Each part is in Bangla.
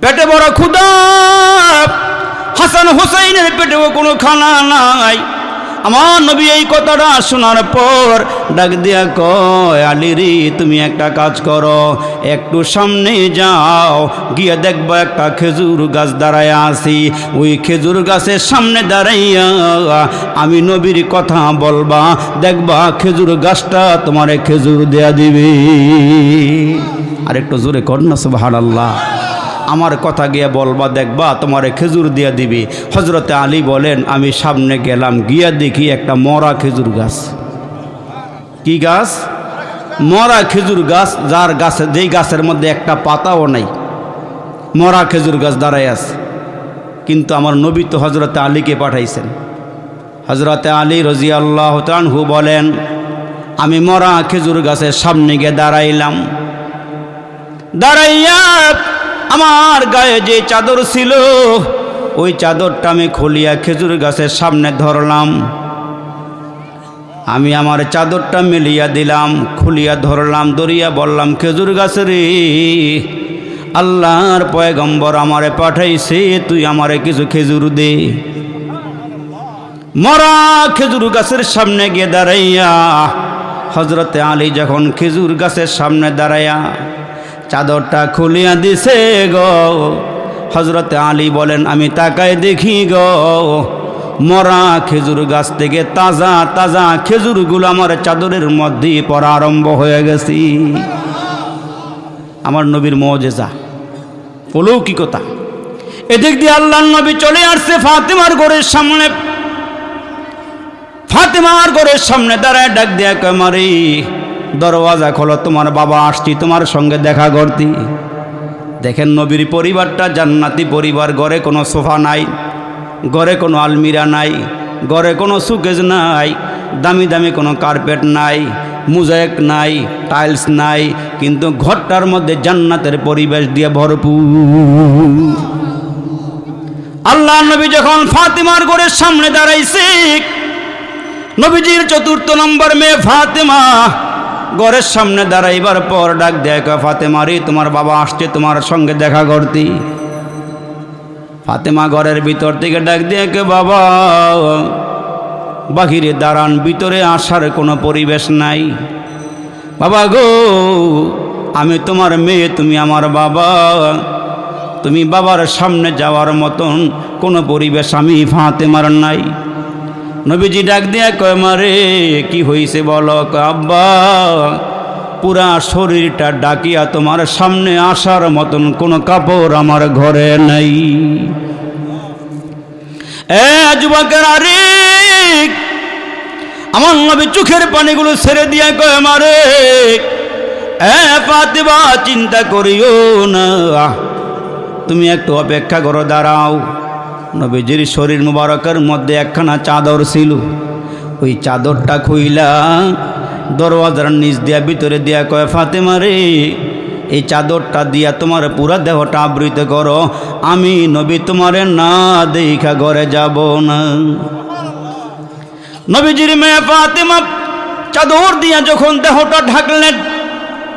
পেটে বড় ক্ষুধা, হাসান হুসাইনের পেটেও কোনো খানা নাই। আমার নবী এই কথাটা শোনার পর ডাক দিয়া কয়, আলী রে, তুমি একটা কাজ করো, একটু সামনে যাও, গিয়ে দেখবা একটা খেজুর গাছ দাঁড়ায় আছি। ওই খেজুর গাছের সামনে দাঁড়াইয়া আমি নবীর কথা বলবা, দেখবা খেজুর গাছটা তোমারে খেজুর দেয়া দিবে। আর একটু জোরে কর না সুবহানাল্লাহ। আমার কথা গিয়ে বলবা, দেখবা তোমারে খেজুর দিয়া দিবি। হজরতে আলী বলেন, আমি সামনে গেলাম, গিয়া দেখি একটা মরা খেজুর গাছ। কি গাছ? মরা খেজুর গাছ, যার গাছে, যেই গাছের মধ্যে একটা পাতাও নাই, মরা খেজুর গাছ দাঁড়ায় আছে। কিন্তু আমার নবী তো হজরতে আলীকে পাঠাইছেন। হজরতে আলী রাদিয়াল্লাহু তাআলা আনহু বলেন, আমি মরা খেজুর গাছের সামনে গিয়ে দাঁড়াইলাম। দাঁড়াইয়া আমার গায়ে যে চাদর ছিল, ওই চাদরটা আমি খুলিয়া খেজুর গাছের সামনে ধরলাম। আমি আমার চাদরটা মেলিয়া দিলাম, খুলিয়া ধরলাম, ধরিয়া বললাম, খেজুর গাছ রে, আল্লাহর পয়গম্বর আমারে পাঠাইছে, তুই আমারে কিছু খেজুর দে। মরা খেজুর গাছের সামনে গিয়ে দাঁড়াইয়া হজরতে আলী যখন খেজুর গাছের সামনে দাঁড়াইয়া চাদরটা খুলিয়া দিছে গো, হজরতে আলী বলেন, আমি তাকায় দেখি গো, মরা খেজুর গাছ থেকে তাজা তাজা খেজুরগুলো আমার চাদরের মধ্যে পড়া আরম্ভ হয়ে গেছি। আমার নবীর মুজিজা, অলৌকিকতা। এদিক দিয়ে আল্লাহর নবী চলে আসছে ফাতেমার ঘরের সামনে। ফাতেমার ঘরের সামনে দাঁড়ায় ডাক দেয়া কয়, মারি দরওয়াজা খোলো, তোমার বাবা আসছি তোমার সঙ্গে দেখা করতি। দেখেন নবীর পরিবারটা জান্নাতি পরিবার। ঘরে কোনো সোফা নাই, ঘরে কোনো আলমিরা নাই, ঘরে কোনো সুকেজ নাই, দামি দামি কোনো কার্পেট নাই, মোজাইক নাই, টাইলস নাই, কিন্তু ঘরটার মধ্যে জান্নাতের পরিবেশ দিয়ে ভরপুর। আল্লাহ নবী যখন ফাতেমার ঘরের সামনে দাঁড়াইছে, নবীজির চতুর্থ নম্বর মেয়ে ফাতেমা ঘরের সামনে দাঁড়াইবার পর ডাক দেয়, ফাতেমা রে, তোমার বাবা আসছে তোমার সঙ্গে দেখা করতে। ফাতেমা ঘরের ভিতর থেকে ডাক দিয়ে, বাবা বাহিরে দাঁড়ান, ভিতরে আসার কোনো পরিবেশ নাই। বাবা গো, আমি তোমার মেয়ে, তুমি আমার বাবা, তুমি বাবার সামনে যাওয়ার মতন কোনো পরিবেশ আমি ফাতেমার নাই। নবীজি ডাক দিয়া কয়, মারে কি হয়েছে বলো? আব্বা, পুরা শরীরটা ডাকিয়া তোমার সামনে আসার মতন কোনো কাপড় আমার ঘরে নাই। যুবকের, আরে আমার নবী চোখের পানিগুলো ছেড়ে দিয়া কয়, মারে ফাতেমা, চিন্তা করিও না, তুমি একটু অপেক্ষা করো, দাঁড়াও। নবীজির শরীর মুবারকের মধ্যে একখানা চাদর ছিল। ওই চাদরটা খুইলা দরওয়াজার নিচ দিয়া ভিতরে দিয়া কয়, ফাতেমা রে, এই চাদরটা দিয়া তোমার পুরা দেহটা আবৃত করো, আমি নবী তোমারে না দেখা ঘরে যাব না। নবীজির মেয়ে ফাতেমা চাদর দিয়া যখন দেহটা ঢাকলেন,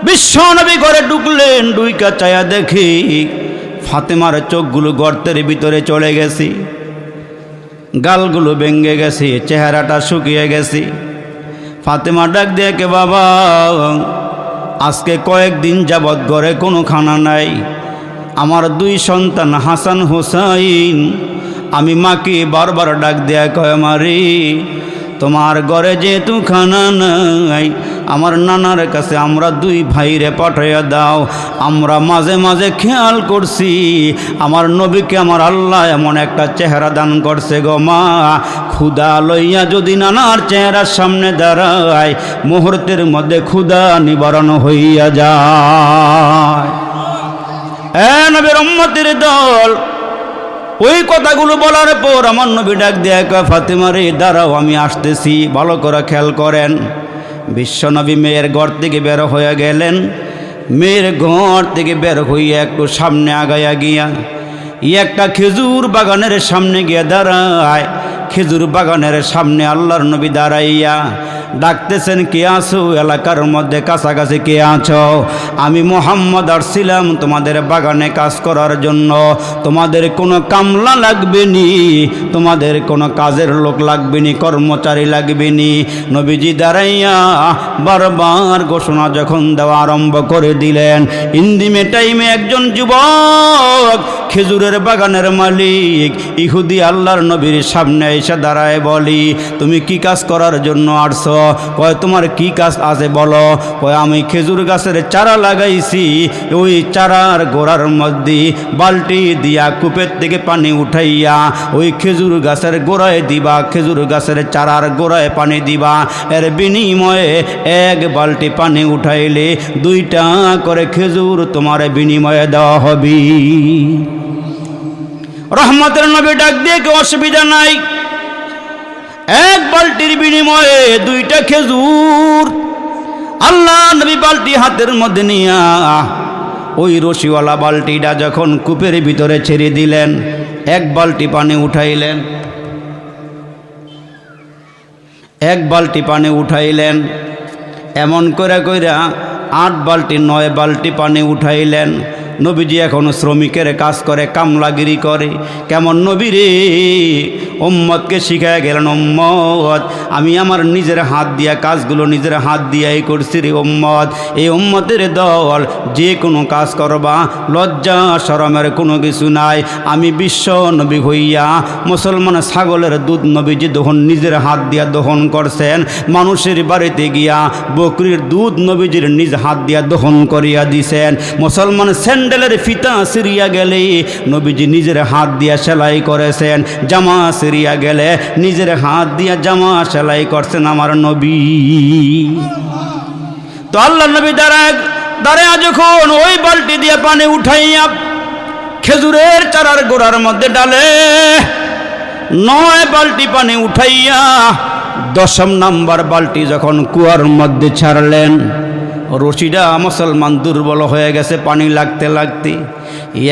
বিশ্ব নবী ঘরে ঢুকলেন। ডুইকা চায়া দেখি ফাতেমার চোখগুলো গর্তের ভিতরে চলে গেছে, গালগুলো ভেঙে গেছে, চেহারাটা শুকিয়ে গেছে। ফাতেমা ডাক দিয়ে, বাবা আজকে কয়েকদিন যাবৎ ঘরে কোনো খানা নাই। আমার দুই সন্তান হাসান হুসাইন, আমি মাকে বারবার ডাক দেয়া কয়, মারি তোমার ঘরে যেহেতু খানা নাই, আমার নানার কাছে আমরা দুই ভাইরে পাঠাইয়া দাও। আমরা মাঝে মাঝে খেয়াল করছি আমার নবীকে আমার আল্লাহ এমন একটা চেহারা দান করছে গো মা, ক্ষুধা লইয়া যদি নানার চেহারার সামনে দাঁড়ায়, মুহূর্তের মধ্যে ক্ষুধা নিবারণ হইয়া যায়। নবীর উম্মতের দল, ওই কথাগুলো বলার পর আমার নবী ডাক দেয়া কয়, ফাতেমা রে দাঁড়াও, আমি আসতেছি, ভালো করে খেয়াল করেন। বিশ্বনবী মেয়ের ঘর থেকে বের হয়ে গেলেন। মেয়ের ঘর থেকে বের হইয়া একটু সামনে আগাইয়া গিয়া একটা খেজুর বাগানের সামনে গিয়ে দাঁড়ায়। খেজুর বাগানের সামনে আল্লাহর নবী দাঁড়াইয়া ডাকতেছেন, কে আছো এলাকার মধ্যে, কাছাকাছি কে আছো? আমি মুহাম্মদ আসছিলাম তোমাদের বাগানে কাজ করার জন্য। তোমাদের কোনো কামলা লাগবে নি, তোমাদের কোনো কাজের লোক লাগবে নি, কর্মচারী লাগবে নি। নবীজি দাঁড়াইয়া বারবার ঘোষণা যখন দেওয়া আরম্ভ করে দিলেন, ইন্দিমে টাইমে একজন যুবক খেজুরের বাগানের মালিক ইহুদি আল্লাহর নবীর সামনে এসে দাঁড়ায়, বলি তুমি কি কাজ করার জন্য আসছো? কয় তোমার কি কাজ আছে বলো। কয় আমি খেজুর গাছের চারা লাগাইছি, ওই চারার গোড়ার মধ্যে বালতি দিয়া কূপের থেকে পানি উঠাইয়া ওই খেজুর গাছের গোড়ায় দিবা, খেজুর গাছের চারার গোড়ায় পানি দিবা। এর বিনিময়ে এক বালতি পানি উঠাইলে 2টা করে খেজুর তোমার বিনিময়ে দেওয়া হবে। রহমতের নবী ডাক দিয়ে কেউ অসুবিধা নাই, এক বালতির বিনিময়ে 2টা খেজুর। আল্লাহ নবী বালতি হাতের মধ্যে নিয়া ওই রশিওয়ালা বালতিটা যখন কূপের ভিতরে ছেড়ে দিলেন, এক বালতি পানি উঠাইলেন, এক বালতি পানি উঠাইলেন, এমন করে কইরা 8 বালতি 9 বালতি পানি উঠাইলেন। নবীজি এখন শ্রমিকের কাজ করে, কামলাগিরি করে। কেমন নবী রে, উম্মতকে শিখায় গেলেন, উম্মত আমি আমার নিজের হাত দিয়া কাজগুলো নিজের হাত দিয়াই করছি রে উম্মত। এই উম্মতের দল যে কোনো কাজ করবা, লজ্জা শরমের কোনো কিছু নাই। আমি বিশ্ব নবী হইয়া মুসলমান ছাগলের দুধ নবীজি দহন নিজের হাত দিয়া দহন করছেন। মানুষের বাড়িতে গিয়া বকরির দুধ নবীজির নিজ হাত দিয়া দহন করিয়া দিছেন। মুসলমান স্যান্ডেলের ফিতা সিরিয়া গেলে নবীজি নিজের হাত দিয়া সেলাই করেছেন। জামা সিরিয়া গেলে নিজের হাত দিয়া জামা সেলাই করছেন আমার নবী। তো আল্লাহ নবী দাঁড়ায় যখন ওই বালতি দিয়া পানি উঠাইয়া খেজুরের চারার গোড়ার মধ্যে ডালে 9 বালতি পানি উঠাইয়া 10ম নাম্বার বালতি যখন কুয়ার মধ্যে ছাড়লেন, রশিটা মুসলমান দুর্বল হয়ে গেছে পানি লাগতে লাগতে।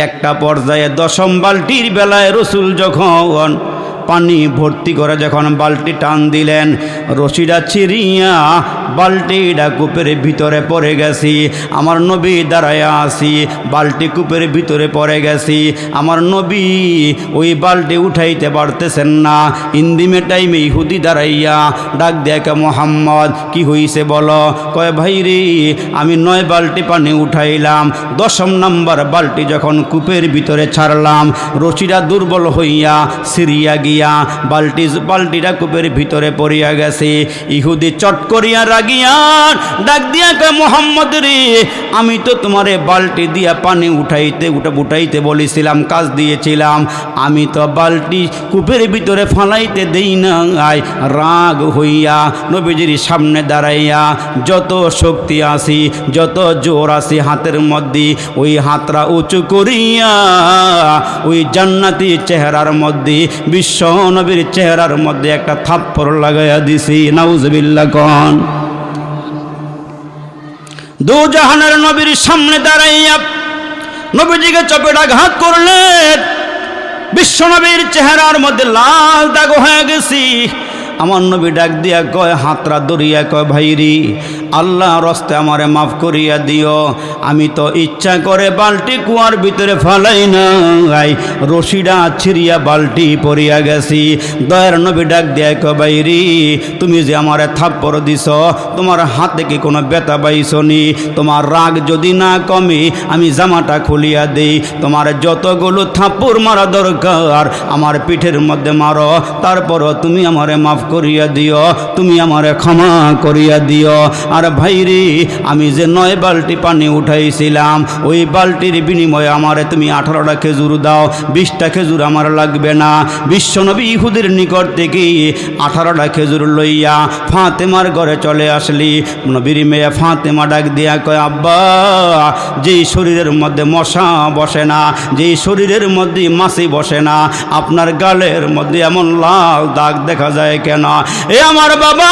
একটা পর্যায়ে 10ম বালতির বেলায় রসুল যখন পানি ভর্তি করে যখন বালতি টান দিলেন, রশিটা ছিঁড়িয়া বালতিটা কূপের ভিতরে পড়ে গেছি। আমার নবী দাঁড়াইয়া আসি, বালতি কূপের ভিতরে পড়ে গেছি। আমার নবী ওই বালতি উঠাইতে পারতেছেন না। ইন্দিমে টাইমে ইহুদি দাঁড়াইয়া ডাক দেখে, মোহাম্মদ কি হইছে বলো। কয় ভাই রে, আমি 9 বালতি পানি উঠাইলাম, 10ম নাম্বার বালতি যখন কূপের ভিতরে ছাড়লাম, রশিটা দুর্বল হইয়া সিরিয়া গিয়া বালতিটা কূপের ভিতরে পড়িয়া গেছে। ইহুদি চট করিয়া রাগিয়া ডাক দিয়া কয়, মোহাম্মদ রে, আমি তো তোমারে বালতি দিয়া পানি উঠাইতে বলেছিলাম, কাজ দিয়েছিলাম, আমি তো বালতি কূপের ভিতরে ফালাইতে দেই নাই। রাগ হইয়া নবীজির সামনে দাঁড়াইয়া যত শক্তি আসি, যত জোর আসি হাতের মধ্যে, ওই হাতরা উঁচু করিয়া ওই জান্নাতি চেহারার মধ্যে, বিশ্ব নবীর চেহারার মধ্যে একটা থাপ্পড় লাগাইয়া দিছি। নাউজুবিল্লাহ কোন। দু জাহানের নবীর সামনে দাঁড়াইয়া নবীজিকে চপেটাঘাত করলেন। বিশ্ব নবীর চেহারার মধ্যে লাল দাগ হয়ে গেছি। আমার নবী ডাক দিয়া কয়, হাতরা দরিয়া কয়, ভাইরি আল্লাহ রস্তে আমারে মাফ করিয়া দিও, আমি তো ইচ্ছা করে বালতি কুয়ার ভিতরে ফালাই নাই, রশিটা ছিঁড়িয়া বালতি পড়িয়া গেছি। দয়ার নবী ডাক দিয়া কয়, ভাইরি তুমি যে আমারে থাপ্পড় দিছ, তোমার হাতে কি কোনো ব্যথা পাইছনি? তোমার রাগ যদি না কমে আমি জামাটা খুলিয়া দেই, তোমার যতগুলো থাপ্পড় মারা দরকার আমার পিঠের মধ্যে মারো, তারপরও তুমি আমারে মাফ করিয়া দিও, তুমি আমারে ক্ষমা করিয়া দিও। আর ভাইরে, আমি যে 9 বালতি পানি উঠাইছিলাম, ওই বালতির বিনিময়ে আমারে তুমি 18টা খেজুর দাও, 20টা খেজুর আমার লাগবে না। বিশ্বনবী ইহুদের নিকট থেকে 18টা খেজুর লইয়া ফাতেমার ঘরে চলে আসলি। নবীর মেয়ে ফাতেমা ডাক দিয়া কয়, আব্বা, যেই শরীরের মধ্যে মশা বসে না, যেই শরীরের মধ্যে মাছি বসে না, আপনার গালের মধ্যে এমন লাল দাগ দেখা যায় কেন? এ আমার বাবা,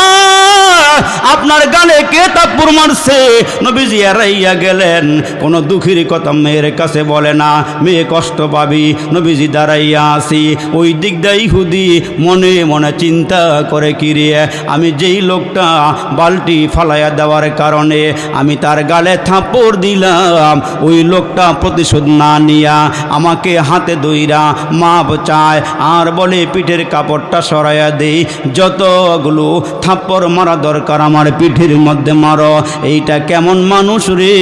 আপনার গালে কে থাপ্পড় মারছে? নবীজি এড়াইয়া গেলেন। কোনো দুঃখের কথা মেয়ের কাছে বলে না, মেয়ে কষ্ট পাবি। নবীজি দাঁড়াইয়া আসি, ওই দিক দিয়ে ইহুদি মনে মনে চিন্তা করে, কিরে আমি যেই লোকটা বালতি ফালাইয়া দেওয়ার কারণে আমি তার গালে থাপ্পড় দিলাম, ওই লোকটা প্রতিশোধ না নিয়া আমাকে হাতে দইরা মাপ চায় আর বলে পিঠের কাপড়টা সরাইয়া দেই, যতগুলো থাপ্পড় মারা দরকার আমার পিঠের মধ্যে মারো। এইটা কেমন মানুষ রে,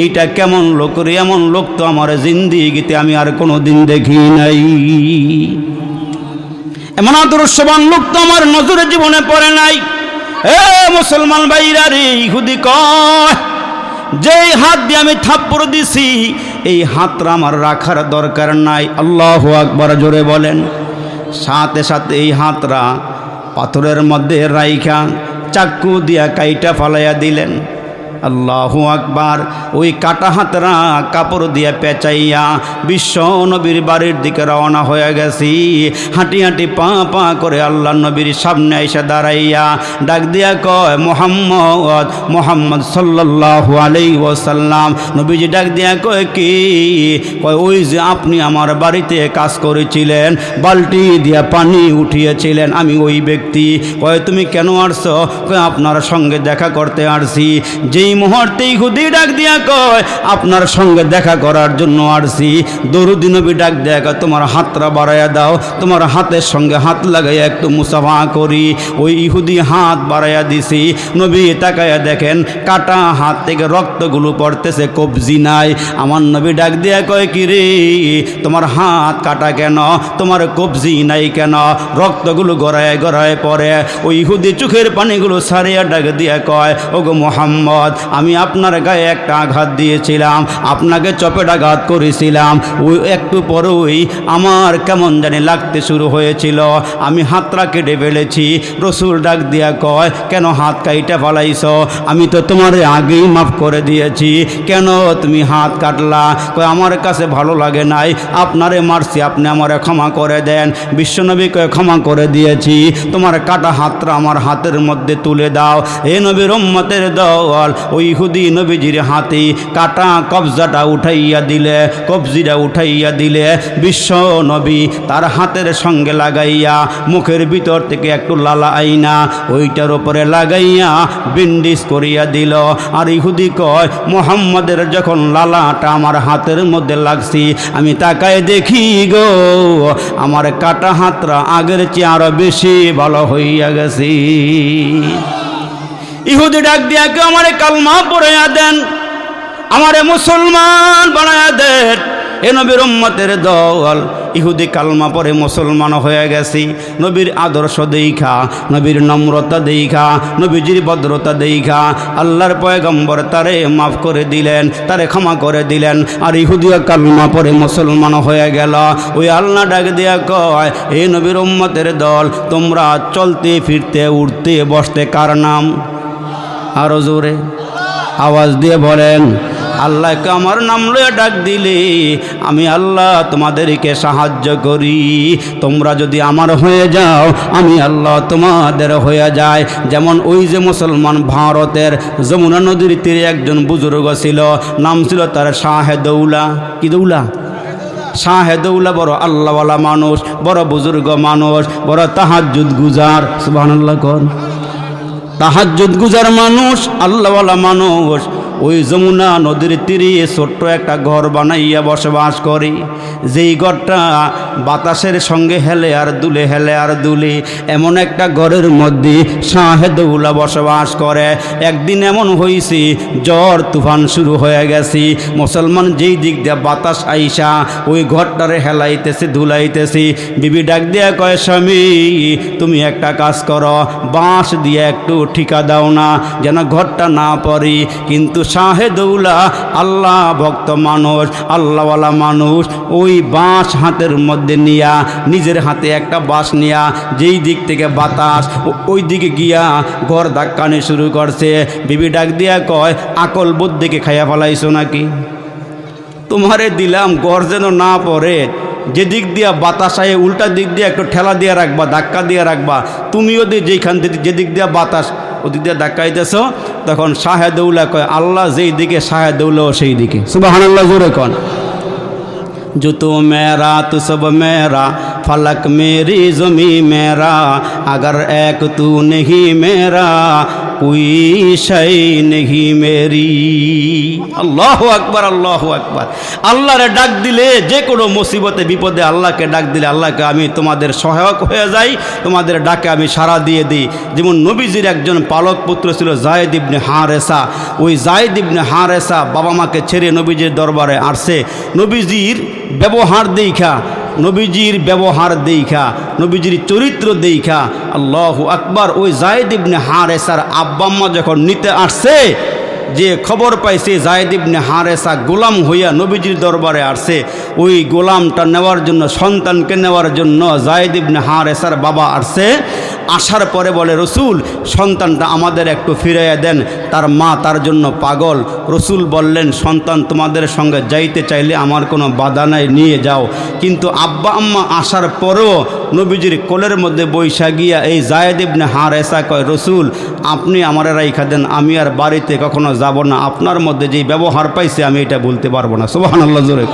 এইটা কেমন লোক রে? এমন লোক তো আমার জিন্দিগিতে আমি আর কোনো দিন দেখি নাই। এমন আদর্শবান লোক তো আমার নজরে জীবনে পড়ে নাই। এ মুসলমান ভাইরা রে, ইহুদি কয় যেই হাত দিয়ে আমি থাপ্পড় দিছি এই হাতটা আমার রাখার দরকার নাই। আল্লাহু আকবার জোরে বলেন। সাথে সাথে এই হাতটা পাথরের মধ্যে রাইখা চাকু দিয়া কাইটা ফালাইয়া দিলেন। আল্লাহু আকবার। ওই কাটা হাতরা কাপড় দিয়া পেঁচাইয়া বিশ্ব নবীর বাড়ির দিকে রওনা হয়ে গেছি। হাঁটি হাঁটি পা পা করে আল্লাহ নবীর সামনে এসে দাঁড়াইয়া ডাক দিয়া কয়, মোহাম্মদ, মোহাম্মদ সাল্লাল্লাহু আলাইহি ওয়াসাল্লাম। নবীজি ডাক দিয়া কয়, কি? কয়, ওই যে আপনি আমার বাড়িতে কাজ করেছিলেন, বালতি দিয়া পানি উঠিয়েছিলেন, আমি ওই ব্যক্তি। কয়, তুমি কেন আসছো? কয়, আপনার সঙ্গে দেখা করতে আসছি। যেই মুহূর্তে ইহুদি ডাক দিয়া কয়, আপনার সঙ্গে দেখা করার জন্য আসছি। দরুদি নবী ডাক দিয়া কয়, তোমার হাতটা বাড়াইয়া দাও, তোমার হাতের সঙ্গে হাত লাগাইয়া একটু মুসাফা করি। ওই ইহুদি হাত বাড়াইয়া দিছি। নবী তাকাইয়া দেখেন কাটা হাত থেকে রক্তগুলো পড়তেছে, কবজি নাই। আমার নবী ডাক দিয়া কয়, কি রে তোমার হাত কাটা কেন? তোমার কবজি নাই কেন? রক্তগুলো গড়ায় গড়ায় পড়ে। ওই ইহুদি চোখের পানিগুলো সারিয়া ডাক দিয়া কয়, ওগো মোহাম্মদ, আমি আপনার গায়ে একটা আঘাত দিয়েছিলাম, আপনাকে চপেটাঘাত করেছিলাম। ওই একটু পরেই আমার কেমন জানি লাগতে শুরু হয়েছিল, আমি হাতটা কেটে ফেলেছি। রসুল ডাক দিয়া কয়, কেন হাত কাইটা ফালাইছ? আমি তো তোমার আগেই মাফ করে দিয়েছি, কেন তুমি হাত কাটলা? কয়, আমার কাছে ভালো লাগে নাই, আপনারে মারছি, আপনি আমারে ক্ষমা করে দেন। বিশ্বনবী কয়, ক্ষমা করে দিয়েছি, তোমার কাটা হাতটা আমার হাতের মধ্যে তুলে দাও। এ নবীর উম্মতের দল ওই ইহুদি নবীজির হাতে কাটা কবজাটা উঠাইয়া দিলে, কবজিটা উঠাইয়া দিলে। বিশ্ব নবী তার হাতের সঙ্গে লাগাইয়া মুখের ভিতর থেকে একটু লালা আইনা ওইটার উপরে লাগাইয়া বিন্ডিস করিয়া দিল। আর ইহুদি কয়, মোহাম্মদের যখন লালাটা আমার হাতের মধ্যে লাগছি, আমি তাকায় দেখি গো আমার কাটা হাতটা আগের চেয়ে আরো বেশি ভালো হইয়া গেছি। ইহুদি ডাক দিয়া কে আমারে কালমা পড়াইয়া দেন, আমারে মুসলমান বানাইয়া দেন। এ নবীর উম্মতের দল ইহুদি কালমা পরে মুসলমান হয়ে গেছি। নবীর আদর্শ দেইখা, নবীর নম্রতা দেইখা, নবীজির ভদ্রতা দেইখা আল্লাহর পয়গম্বর তারে মাফ করে দিলেন, তারে ক্ষমা করে দিলেন। আর ইহুদিও কালমা পরে মুসলমান হয়ে গেল। ওই আল্লাহ ডাক দিয়া কয়, এ নবীর উম্মতের দল, তোমরা চলতে ফিরতে উঠতে বসতে কার নাম? আরো জোরে আওয়াজ দিয়ে বলেন। আল্লাহকে আমার নাম লয়ে ডাক দিলে আমি আল্লাহ তোমাদেরকে সাহায্য করি। তোমরা যদি আমার হয়ে যাও, আমি আল্লাহ তোমাদের হয়ে যায়। যেমন ওই যে মুসলমান ভারতের যমুনা নদীর তীরে একজন বুজুর্গ ছিল, নাম ছিল তার শাহেদৌলা। কি দৌলা? শাহেদৌলা। বড় আল্লাহওয়ালা মানুষ, বড় বুজুর্গ মানুষ, বড় তাহাজ্জুদ গুজার। সুবহানাল্লাহ কোন? তাহাজ্জুদ গুজার মানুষ, আল্লাহওয়ালা মানুষ। ওই যমুনা নদীর তীরে ছোট্ট একটা ঘর বানাইয়া বসবাস করে। যেই ঘরটা বাতাসের সঙ্গে হেলে আর দুলে, হেলে আর দুলে, এমন একটা ঘরের মধ্যে শাহেদৌলা বসবাস করে। একদিন এমন হয়েছে, ঝড় তুফান শুরু হয়ে গেছে। মুসলমান যেই দিক দিয়ে বাতাস আইসা ওই ঘরটারে হেলাইতেছে, ধুলাইতেছে। বিবি ডাক দিয়া কয়, স্বামী তুমি একটা কাজ করো, বাঁশ দিয়ে একটু ঠিকা দাও না, যেন ঘরটা না পড়ে। কিন্তু শাহেদৌলা আল্লাহ ভক্ত মানুষ, আল্লাহওয়ালা মানুষ, ওই বাঁশ হাতের মধ্যে নিয়া, নিজের হাতে একটা বাঁশ নিয়া যেই দিক থেকে বাতাস ওই দিকে গিয়া ঘর ধাক্কানি শুরু করছে। বিবি ডাক দিয়া কয়, আকল বুদ্ধিকে খাইয়া ফেলাইছো নাকি? তোমারে দিলাম ঘর যেন না পড়ে, যেদিক দিয়া বাতাস আয়ে উল্টা দিক দিয়ে একটু ঠেলা দিয়ে রাখবা, ধাক্কা দিয়ে রাখবা। তুমিও যেইখান থেকে যেদিক দিয়া বাতাস ওদিক দিয়ে ধাক্কাইতেছ, তখন শাহেদৌলা কয় আল্লাহ যেই দিকে শাহেদৌলাও সেই দিকে। সুবহানাল্লাহ জোরে কন। जो तो मेरा तो सब मेरा, फलक मेरी ज़मी मेरा, अगर एक तू नहीं मेरा कोई शय नहीं मेरी। আল্লাহু আকবার, আল্লাহু আকবার। আল্লাহরে ডাক দিলে, যে কোনো মুসিবতে বিপদে আল্লাহকে ডাক দিলে, আল্লাহকে আমি তোমাদের সহায়ক হয়ে যাই, তোমাদের ডাকে আমি সাড়া দিয়ে দিই। যেমন নবীজির একজন পালক পুত্র ছিল যায়েদ ইবনে হারেসা। ওই যায়েদ ইবনে হারেসা বাবা মাকে ছেড়ে নবীজির দরবারে আসছে। নবীজির ব্যবহার দেখা, নবীজির ব্যবহার দেখা, নবীজির চরিত্র দেখা, আল্লাহু আকবার, ওই যায়েদ ইবনে হারেসার আব্বা আম্মা যখন নিতে আসছে, যে খবর পাইছে যায়েদ ইবনে হারেসা গোলাম হইয়া নবীজির দরবারে আসছে, ওই গোলামটা নেওয়ার জন্য, সন্তানকে নেওয়ার জন্য যায়েদ ইবনে হারেসার বাবা আসছে। আসার পরে বলে, রসুল সন্তানটা আমাদের একটু ফিরাইয়া দেন, তার মা তার জন্য পাগল। রসুল বললেন, সন্তান তোমাদের সঙ্গে যাইতে চাইলে আমার কোনো বাধা নাই, নিয়ে যাও। কিন্তু আব্বা আম্মা আসার পরেও নবীজির কোলের মধ্যে বৈশা গিয়া এই যায়েদ ইবনে হারেসা কয়, রসুল আপনি আমার রাইখা দেন, আমি আর বাড়িতে কখনো যাব না, আপনার মধ্যে যেই ব্যবহার পাইছে আমি এটা বলতে পারবো না। সুবহানাল্লাহ জোরে।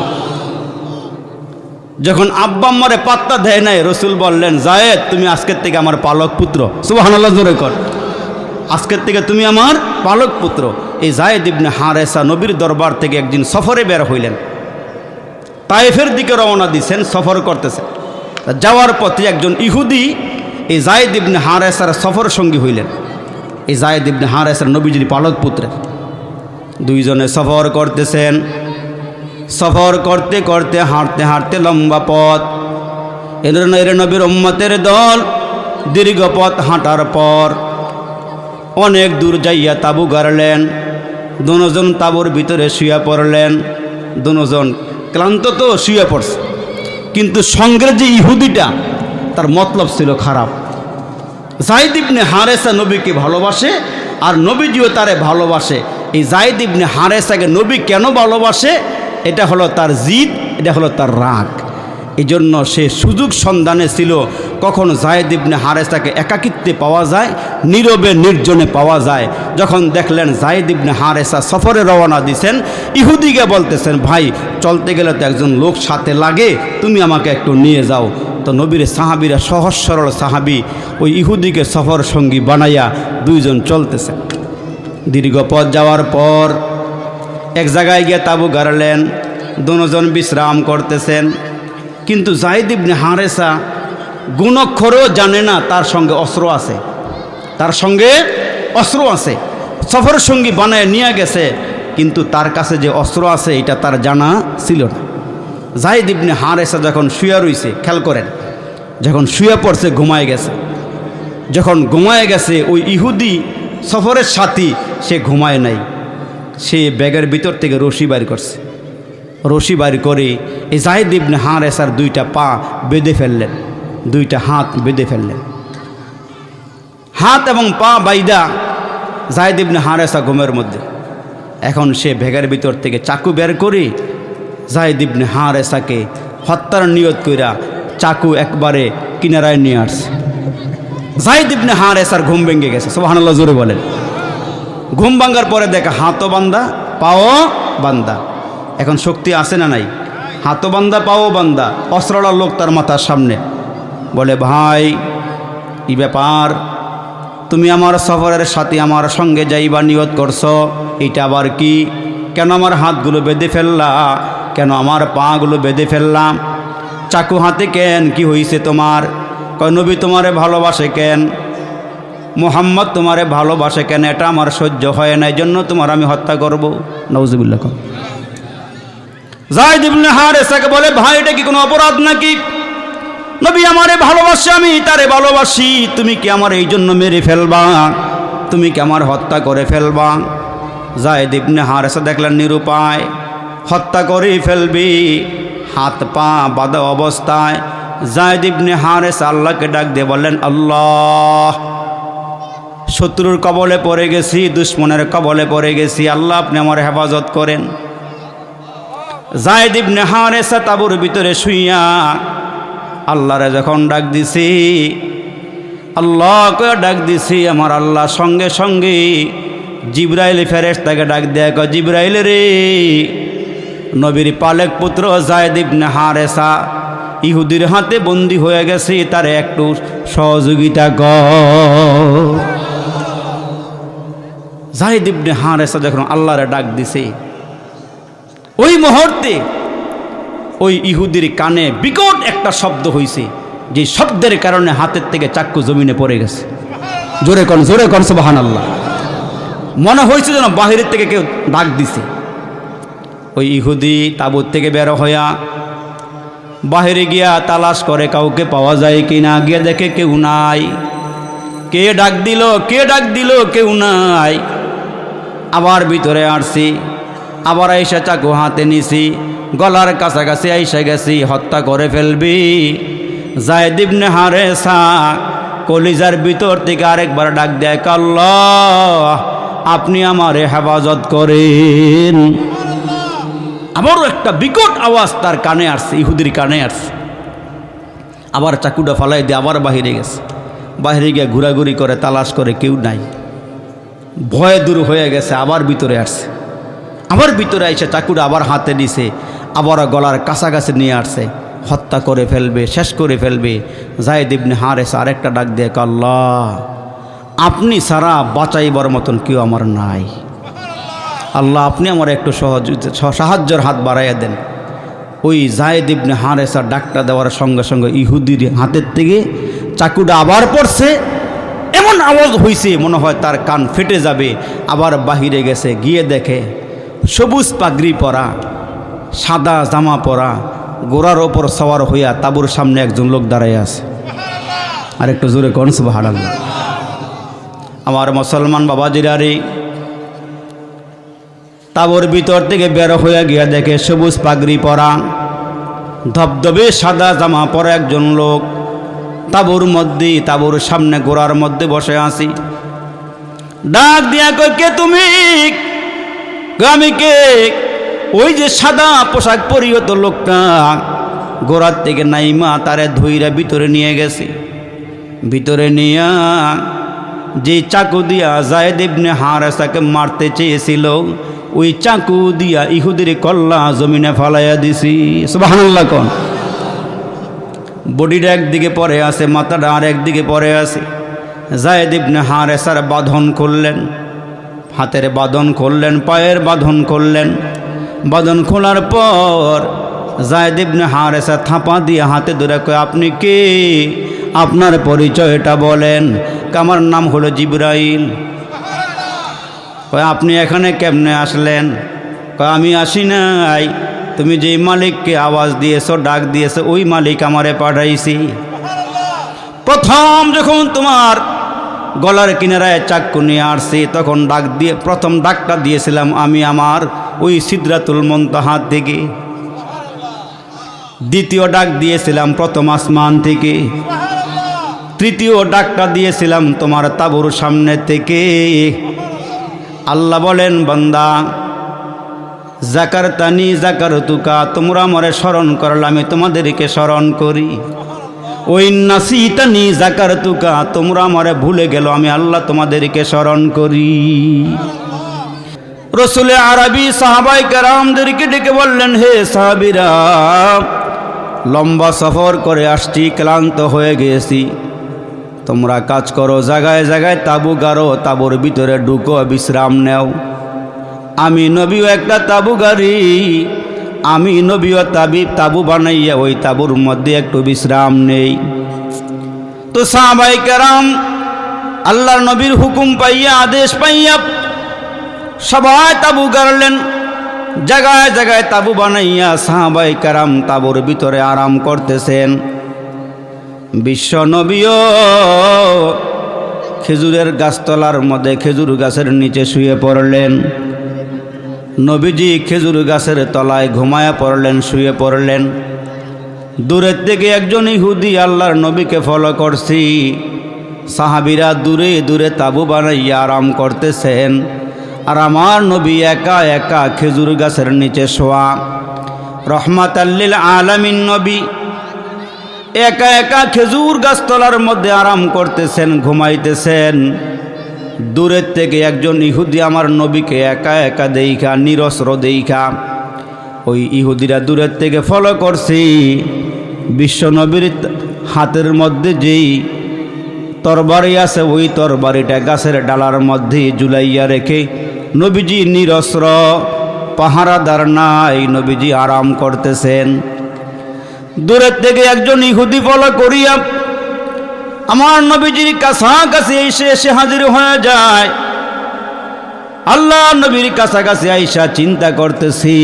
যখন আব্বা আম্মারে পাত্তা দেয় নাই, রসুল বললেন, যায়েদ তুমি আজকের থেকে আমার পালক পুত্র। সুবহানাল্লাহ জোরে কর। আজকের থেকে তুমি আমার পালক পুত্র। এই যায়েদ ইবনে হারেসা নবীর দরবার থেকে একদিন সফরে বের হইলেন, তায়েফের দিকে রওনা দিছেন, সফর করতেছেন। যাওয়ার পথে একজন ইহুদি এই যায়েদ ইবনে হারেসার সফর সঙ্গী হইলেন। এই যায়েদ ইবনে হারেসার নবীজির পালক পুত্রের। দুইজনে সফর করতেছেন। সফর করতে করতে, হাঁটতে হাঁটতে লম্বা পথ, এর নবীর উম্মতের দল দীর্ঘ পথ হাঁটার পর অনেক দূর যাইয়া তাঁবু গাড়লেন। দুজন তাঁবুর ভিতরে শুয়ে পড়লেন। দুজন ক্লান্ত তো শুয়ে পড়ছে, কিন্তু সঙ্গের যে ইহুদিটা, তার মতলব ছিল খারাপ। যায়েদ ইবনে হারেসা নবীকে ভালোবাসে, আর নবীজিও তারে ভালোবাসে। এই যায়েদ ইবনে হারেসাকে নবী কেন ভালোবাসে? এটা হলো তার জিদ, এটা হলো তার রাগ। এই জন্য সে সুযোগ সন্ধানে ছিল কখন যায়েদ ইবনে হারেসাকে একাকিত্বে পাওয়া যায়, নীরবে নির্জনে পাওয়া যায়। যখন দেখলেন যায়েদ ইবনে হারেসা সফরে রওনা দিছেন, ইহুদিকে বলতেছেন, ভাই চলতে গেলে তো একজন লোক সাথে লাগে, তুমি আমাকে একটু নিয়ে যাও। তো নবীর সাহাবিরা, সহজ সরল সাহাবি, ওই ইহুদিকে সফর সঙ্গী বানাইয়া দুইজন চলতেছেন। দীর্ঘ পথ যাওয়ার পর এক জায়গায় গিয়ে তাঁবু গাড়লেন। দুজন বিশ্রাম করতেছেন। কিন্তু যায়েদ ইবনে হারেসা গুণাক্ষরও জানে না তার সঙ্গে অস্ত্র আছে, তার সঙ্গে অস্ত্র আছে। সফর সঙ্গী বানায় নিয়ে গেছে, কিন্তু তার কাছে যে অস্ত্র আছে এটা তার জানা ছিল না। যায়েদ ইবনে হারেসা যখন শুয়ে রইছে, খেয়াল করেন, যখন শুয়ে পড়ছে ঘুমায় গেছে। যখন ঘুমায় গেছে, ওই ইহুদি সফরের সাথী সে ঘুমায় নাই। সে ব্যাগের ভিতর থেকে রশি বাইর করছে। রশি বাইর করে এই যায়েদ ইবনে হারেসার দুইটা পা বেঁধে ফেললেন, দুইটা হাত বেঁধে ফেললেন। হাত এবং পা বাইদা যায়েদ ইবনে হারেসা ঘুমের মধ্যে। এখন সে ব্যাগের ভিতর থেকে চাকু বের করে যায়েদ ইবনে হারেসাকে হত্যার নিয়ত কইরা চাকু একবারে কিনারায় নিয়ে আসছে। যায়েদ ইবনে হারেসার ঘুম ভেঙে গেছে। সুবহানাল্লাহ জোরে বলেন। ঘুম ভাঙার পরে দেখা হাতও বান্দা, পাও বান্দা। এখন শক্তি আছে না নাই? হাতও বান্দা, পাও বান্দা। অস্ত্রওয়ালা লোক তার মাথার সামনে। বলে, ভাই এই ব্যাপার, তুমি আমার সফরের সাথে আমার সঙ্গে যাইবা নিয়ত করছো, এইটা আবার কি? কেন আমার হাতগুলো বেঁধে ফেললা? কেন আমার পাগুলো বেঁধে ফেললাম? চাকু হাতে কেন? কি হয়েছে তোমার? কয়, নবী তোমারে ভালোবাসে কেন, মুহাম্মদ তোমারে ভালোবাসে কেন, এটা আমার সহ্য হয় না, এই জন্য তোমার আমি হত্যা করব। নাউজুবিল্লাহ। যায়েদ ইবনে হারেসাকে বলে, ভাই এটা কি কোনো অপরাধ নাকি? নবী আমারে ভালোবাসে, আমি তারে ভালোবাসি, তুমি কি আমার এই জন্য মেরে ফেলবা? তুমি কি আমার হত্যা করে ফেলবা? যায়েদ ইবনে হারেসা দেখলেন নিরুপায়, হত্যা করেই ফেলবি। হাত পা বাঁধা অবস্থায় যায়েদ ইবনে হারেসা আল্লাহকে ডাক দিয়ে বললেন, আল্লাহ, শত্রুর কবলে পড়ে গেছি, দুশ্মনের কবলে পড়ে গেছি, আল্লাহ আপনি আমার হেফাজত করেন। যায়েদ ইবনে হারেসা তাঁবুর ভিতরে শুইয়া আল্লাহরে যখন ডাক দিছি, আল্লাহ কয়ে ডাক দিছি, আমার আল্লাহ সঙ্গে সঙ্গে জিব্রাইল ফেরেশতাকে ডাক দেয়া কয়, জিব্রাইল রে, নবীর পালেক পুত্র যায়েদ ইবনে হারেসা ইহুদির হাতে বন্দী হয়ে গেছে, তার একটু সহযোগিতা কর। যায়েদ ইবনে হারেসা যখন আল্লাহরে ডাক দিছে, ওই মুহূর্তে ওই ইহুদির কানে বিকট একটা শব্দ হইছে, যে শব্দের কারণে হাতের থেকে চাক্কু জমিনে পড়ে গেছে। জোরে কোন সুবহানাল্লাহ। মনে হয়েছে যেন বাহিরের থেকে কেউ ডাক দিছে। ওই ইহুদি তাবুত থেকে বের হইয়া বাহিরে গিয়া তালাশ করে কাউকে পাওয়া যায় কিনা, গিয়ে দেখে কেউ নাই। কে ডাক দিল, কেউ নাই। আবার ভিতরে আসছি, আবার আইসা চাকু হাতে নিছি, গলার কাছাকাছি আইসা গেছি, হত্যা করে ফেলবি। যায়েদ ইবনে হারেসা কলিজার ভিতর থেকে আরেকবার ডাক দেয়, আল্লাহ আপনি আমারে হেফাজত করেন। আবারও একটা বিকট আওয়াজ তার কানে আসছে, ইহুদির কানে আসছে। আবার চাকুটা ফালাই দিয়ে আবার বাহিরে গেছে, বাহিরে গিয়ে ঘোরাঘুরি করে তালাশ করে কেউ নাই। ভয়ে দূর হয়ে গেছে, আবার ভিতরে আসছে, আবার ভিতরে এসে চাকুটা আবার হাতে নিছে, আবার গলার কাছাকাছি নিয়ে আসছে, হত্যা করে ফেলবে, শেষ করে ফেলবে। যায়েদ ইবনে হারেসা আরেকটা ডাক দিয়ে, আল্লাহ আপনি ছাড়া বাঁচাইবার মতন কেউ আমার নাই, আল্লাহ আপনি আমার একটু সাহায্যের হাত বাড়াইয়া দেন। ওই যায়েদ ইবনে হারেসা ডাকটা দেওয়ার সঙ্গে সঙ্গে ইহুদির হাতের থেকে চাকুটা আবার পড়ছে, এমন আওয়াজ হয়েছে মনে হয় তার কান ফেটে যাবে। আবার বাহিরে গেছে, গিয়ে দেখে সবুজ পাগড়ি পরা, সাদা জামা পরা, গোড়ার ওপর সওয়ার হইয়া তাঁবুর সামনে একজন লোক দাঁড়ায় আছে। আর একটু জোরে কোন সুবহানাল্লাহ। আমার মুসলমান বাবাজিরা রে, তাঁবুর ভিতর থেকে বের হইয়া গিয়া দেখে সবুজ পাগড়ি পরা, ধবধবে সাদা জামা পরা একজন লোক তাঁবুর মধ্যে, তাঁবুর সামনে গোড়ার মধ্যে বসে আছি। ডাক দিয়া কই, কে তুমি? আমি কে? ওই যে সাদা পোশাক পরিহিত লোকটা গোড়ার থেকে নাইমা তারে ধইরা ভিতরে নিয়ে গেছে। ভিতরে নিয়া যে চাকু দিয়া যায়েদ ইবনে হারেসাকে মারতে চেয়েছিল, ওই চাকু দিয়া ইহুদির কল্লা জমিনে ফালাইয়া দিছি। সুবহানাল্লাহ কোন। বডিটা একদিকে পড়ে আছে, মাথাটা আর একদিকে পড়ে আছে। যায়েদ ইবনে হারেসার বাঁধন করলেন, হাতের বাঁধন করলেন, পায়ের বাঁধন করলেন। বাঁধন খোলার পর যায়েদ ইবনে হারেসা থাপা দিয়ে হাতে ধরে কয়, আপনি কে? আপনার পরিচয়টা বলেন। আমার নাম হলো জিব্রাইল। কয় আপনি এখানে কেমনে আসলেন? কয় আমি আসি নাই, তুমি যেই মালিককে আওয়াজ দিয়েছো, ডাক দিয়েছো, ওই মালিক আমারে পাঠাইছি। প্রথম যখন তোমার গলার কিনারায় চাক্কু নিয়ে আসছি, তখন ডাক দিয়ে প্রথম ডাকটা দিয়েছিলাম আমি আমার ওই সিদরাতুল মুনতাহা থেকে। দ্বিতীয় ডাক দিয়েছিলাম প্রথম আসমান থেকে। তৃতীয় ডাকটা দিয়েছিলাম তোমার তাঁবুর সামনে থেকে। আল্লাহ বলেন, বান্দা জাকারতানি জাকারতুকা, তোমরা আমারে স্মরণ করলে আমি তোমাদেরকে স্মরণ করি। ওই নাসিতানি জাকারতুকা, তোমরা আমারে ভুলে গেল, আমি আল্লাহ তোমাদেরকে স্মরণ করি। রসুল আরবি সাহাবায়ে কেরামদেরকে ডেকে বললেন, হে সাহাবীরা, লম্বা সফর করে আসছি, ক্লান্ত হয়ে গেছি, তোমরা কাজ করো, জায়গায় জায়গায় তাঁবু গাড়ো, তাঁবুর ভিতরে ঢুকো, বিশ্রাম নেও। আমি নবীও একটা তাঁবু গাড়ি, আমি নবীও তাঁবু বানাইয়া ওই তাঁবুর মধ্যে একটু বিশ্রাম নেই। তো সাহাবায়ে কেরাম আল্লাহর নবীর হুকুম পাইয়া, আদেশ পাইয়া সবাই তাঁবু গাড়লেন, জায়গায় জায়গায় তাঁবু বানাইয়া সাহাবায়ে কেরাম তাঁবুর ভিতরে আরাম করতেছেন। বিশ্ব নবীও খেজুরের গাছতলার মধ্যে খেজুর গাছের নিচে শুয়ে পড়লেন। নবীজি খেজুর গাছের তলায় ঘুমায়া পড়লেন, শুয়ে পড়লেন। দূরের থেকে একজন ইহুদি আল্লাহর নবীকে ফলো করছি। সাহাবীরা দূরে দূরে তাঁবু বানাইয়া আরাম করতেছেন, আর আমার নবী একা একা খেজুর গাছের নিচে শোয়া। রহমাতাল লিল আলামিন নবী, একা একা খেজুর গাছতলার মধ্যে আরাম করতেছেন, ঘুমাইতেছেন। দূরের থেকে একজন ইহুদি আমার নবীকে একা একা দেইখা, নিরস্ত্র দেইখা, ওই ইহুদিরা দূরের থেকে ফলো করছি। বিশ্ব নবীর হাতের মধ্যে যেই তরবারি আছে, ওই তরবারিটা গাছের ডালার মধ্যে ঝুলাইয়া রেখে নবীজি নিরস্ত্র, পাহারাদার নাই, নবীজি আরাম করতেছেন। দূরের থেকে একজন ইহুদি ফলো করিয়া আমার নবীজির কাছাকাছি এসে হাজির হয়ে যায়। আল্লাহ নবীর কাছাকাছি আইসা চিন্তা করতেছি,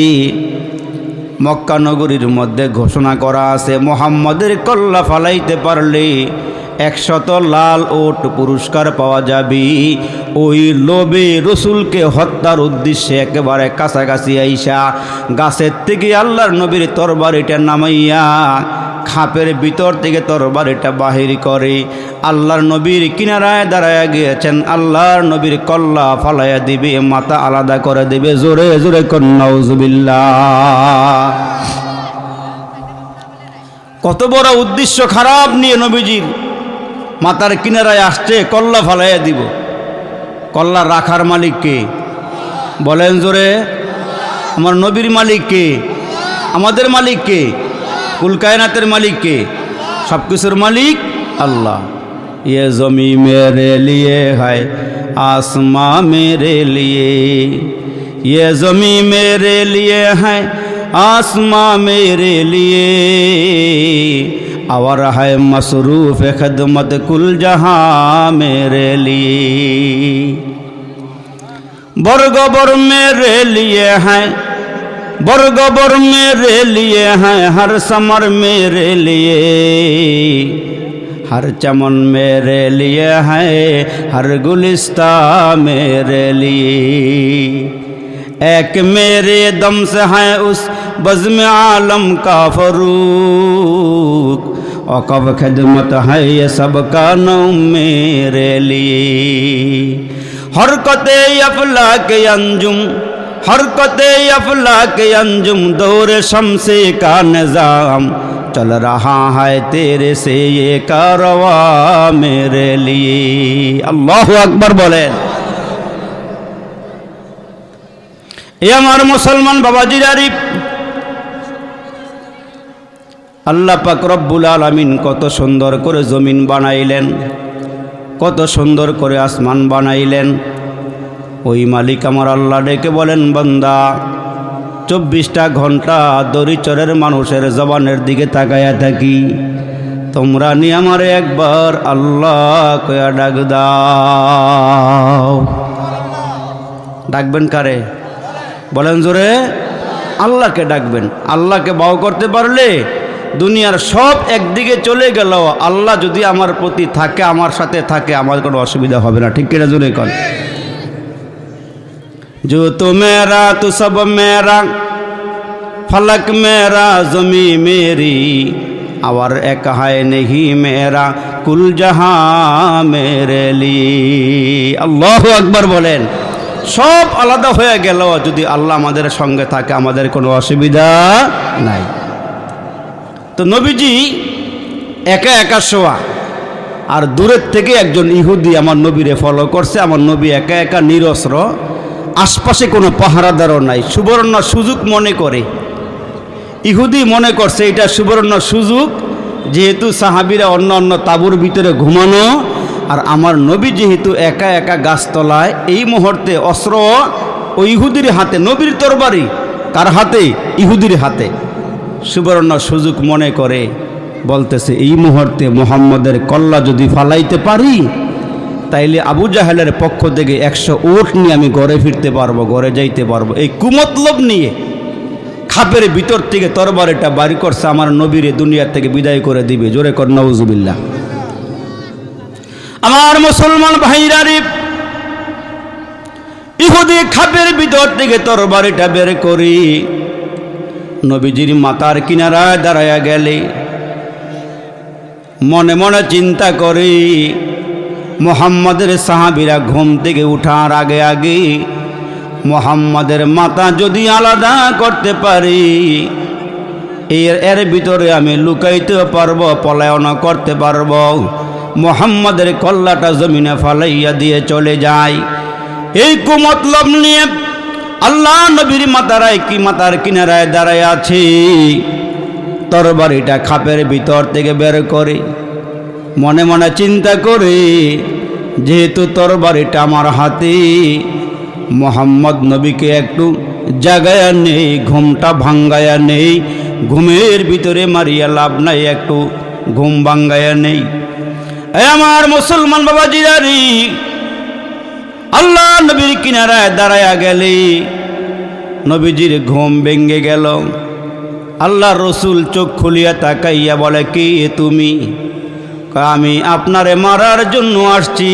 মক্কা নগরীর মধ্যে ঘোষণা করা আছে মুহাম্মদের কল্লা ফালাইতে পারলে 100 লাল ওট পুরস্কার পাওয়া যাবে। ওই লোভে রসুলকে হত্যার উদ্দেশ্যে একেবারে কাছাকাছি আইসা গাছের থেকে আল্লাহর নবীর তরবারিটা নামাইয়া খাপের ভিতর থেকে তরবারিটা বাহির করে আল্লাহর নবীর কিনারায় দাঁড়ায় গিয়েছেন। আল্লাহর নবীর কল্লা ফালাইয়া দিবে, মাথা আলাদা করে দিবে। জোরে জোরে নাউজুবিল্লাহ। কত বড় উদ্দেশ্য খারাপ নিয়ে নবীজির মাথার কিনারায় আসছে, কল্লা ফালাইয়া দিব। কল্লা রাখার মালিক কে? বলেন জোরে। আমার নবীর মালিক কে? আমাদের মালিক কে? কুল কায়নাতের মালিক কে? সব কিছুর মালিক আল্লাহ। ये ज़मी मेरे लिए है, आसमां मेरे लिए, ये ज़मी मेरे लिए है, आसमां मेरे लिए, और है मसरूफ़ खिदमत कुल जहां मेरे लिए। बरगबर मेरे लिए है, बरगबर मेरे लिए है, हर समर मेरे लिए, हर चमन मेरे लिए है, हर गुलिस्ता मेरे लिए। एक मेरे दम से है उस बज़्म आलम का फरूक, और कब खिदमत है ये सबका नाम मेरे लिए। हरकते अफलाक अंजुम, हरकते अफलाक अंजुम, दौर शमसे का निज़ाम, चल रहा है तेरे से ये कारवा मेरे लिए। अल्लाहु अकबर बोलें। এ আমার মুসলমান বাবাজিরারি, আল্লাহ পাক রব্বুল আলামিন কত সুন্দর করে জমিন বানাইলেন, কত সুন্দর করে আসমান বানাইলেন। ওই মালিক আমার আল্লাহ ডেকে বলেন, বান্দা 24টা ঘন্টা দরিচরের মানুষের জবানের দিকে তাকায়া থাকি, তোমরা নি আমারে একবার আল্লাহ কয়া ডাক দাও। ডাকবেন কারে? বলেন জোরে। আল্লাহকে ডাকবেন। আল্লাহকে বাউ করতে পারলে দুনিয়ার সব একদিকে চলে গেল, আল্লাহ যদি আমার প্রতি থাকে, আমার সাথে থাকে, আমার কোনো অসুবিধা হবে না। ঠিক কিনা জোরে কর। जो तो मेरा तो सब मेरा, फलक मेरा जमी मेरी, और एक है नहीं मेरा कुल जहां मेरे लिए। আল্লাহু আকবার বলেন। সব আলাদা হয়ে গেল, যদি আল্লাহ আমাদের সঙ্গে থাকে আমাদের কোনো অসুবিধা নাই। তো নবীজি একা একা শোয়া, আর দূরের থেকে একজন ইহুদি আমার নবীরে ফলো করছে। আমার নবী একা একা নিরস্ত্র, আশপাশে কোনো পাহারাদারও নাই। সুবর্ণ সুযোগ মনে করে ইহুদি মনে করছে এটা সুবর্ণ সুযোগ, যেহেতু সাহাবীরা অন্য অন্য তাঁবুর ভিতরে ঘুমানো, আর আমার নবী যেহেতু একা একা গাছতলায়, এই মুহূর্তে অস্ত্র ওই ইহুদির হাতে, নবীর তরবারি কার হাতে? ইহুদির হাতে। সুবর্ণ সুযোগ মনে করে বলতেছে, এই মুহূর্তে মুহাম্মদের কল্লা যদি ফালাইতে পারি, তাইলে আবু জাহেলের পক্ষ থেকে 100 উট নিয়ে আমি ঘরে ফিরতে পারবো, ঘরে যাইতে পারবো। এই কুমতলব নিয়ে খাপের ভিতর থেকে তরবারিটা বাড়ি করছে, আমার নবীরে দুনিয়া থেকে বিদায় করে দিবে। জোরে কর নাউজুবিল্লাহ। আমার মুসলমান ভাইরারে, ইহুদি খাপের ভিতর থেকে তরবারিটা বের করি নবীজির মাথার কিনারায় দাঁড়ায়া গেলে মনে মনে চিন্তা করি, মুহাম্মাদের সাহাবীরা ঘুম থেকে উঠার আগে আগে মুহাম্মাদের মাথা যদি আলাদা করতে পারি, এর ভিতরে আমি লুকাইতে পারবো, পলায়ন করতে পারবো। মুহাম্মাদের কল্লাটা জমিনে ফালাইয়া দিয়ে চলে যায়। এই কুমতলব নিয়ে আল্লাহ নবীর মাতার কিনারায় দাঁড়ায় আছে। তরবারিটা খাপের ভিতর থেকে বের করে মনে মনে চিন্তা করে, যেহেতু তরবারিটা আমার হাতে, মুহাম্মদ নবীকে একটু জাগায়া নেই, ঘুমটা ভাঙ্গায়া নেই, ঘুমের ভিতরে মারিয়া লাভ নাই, একটু ঘুম ভাঙ্গায়া নেই। আমার মুসলমান বাবাজিরারি, আল্লাহ নবীর কিনারায় দাঁড়ায়া গেলে নবীজির ঘুম ভেঙ্গে গেল। আল্লাহ রসুল চোখ খুলিয়া তাকাইয়া বলে, কি তুমি? আমি আপনারে মারার জন্য আসছি,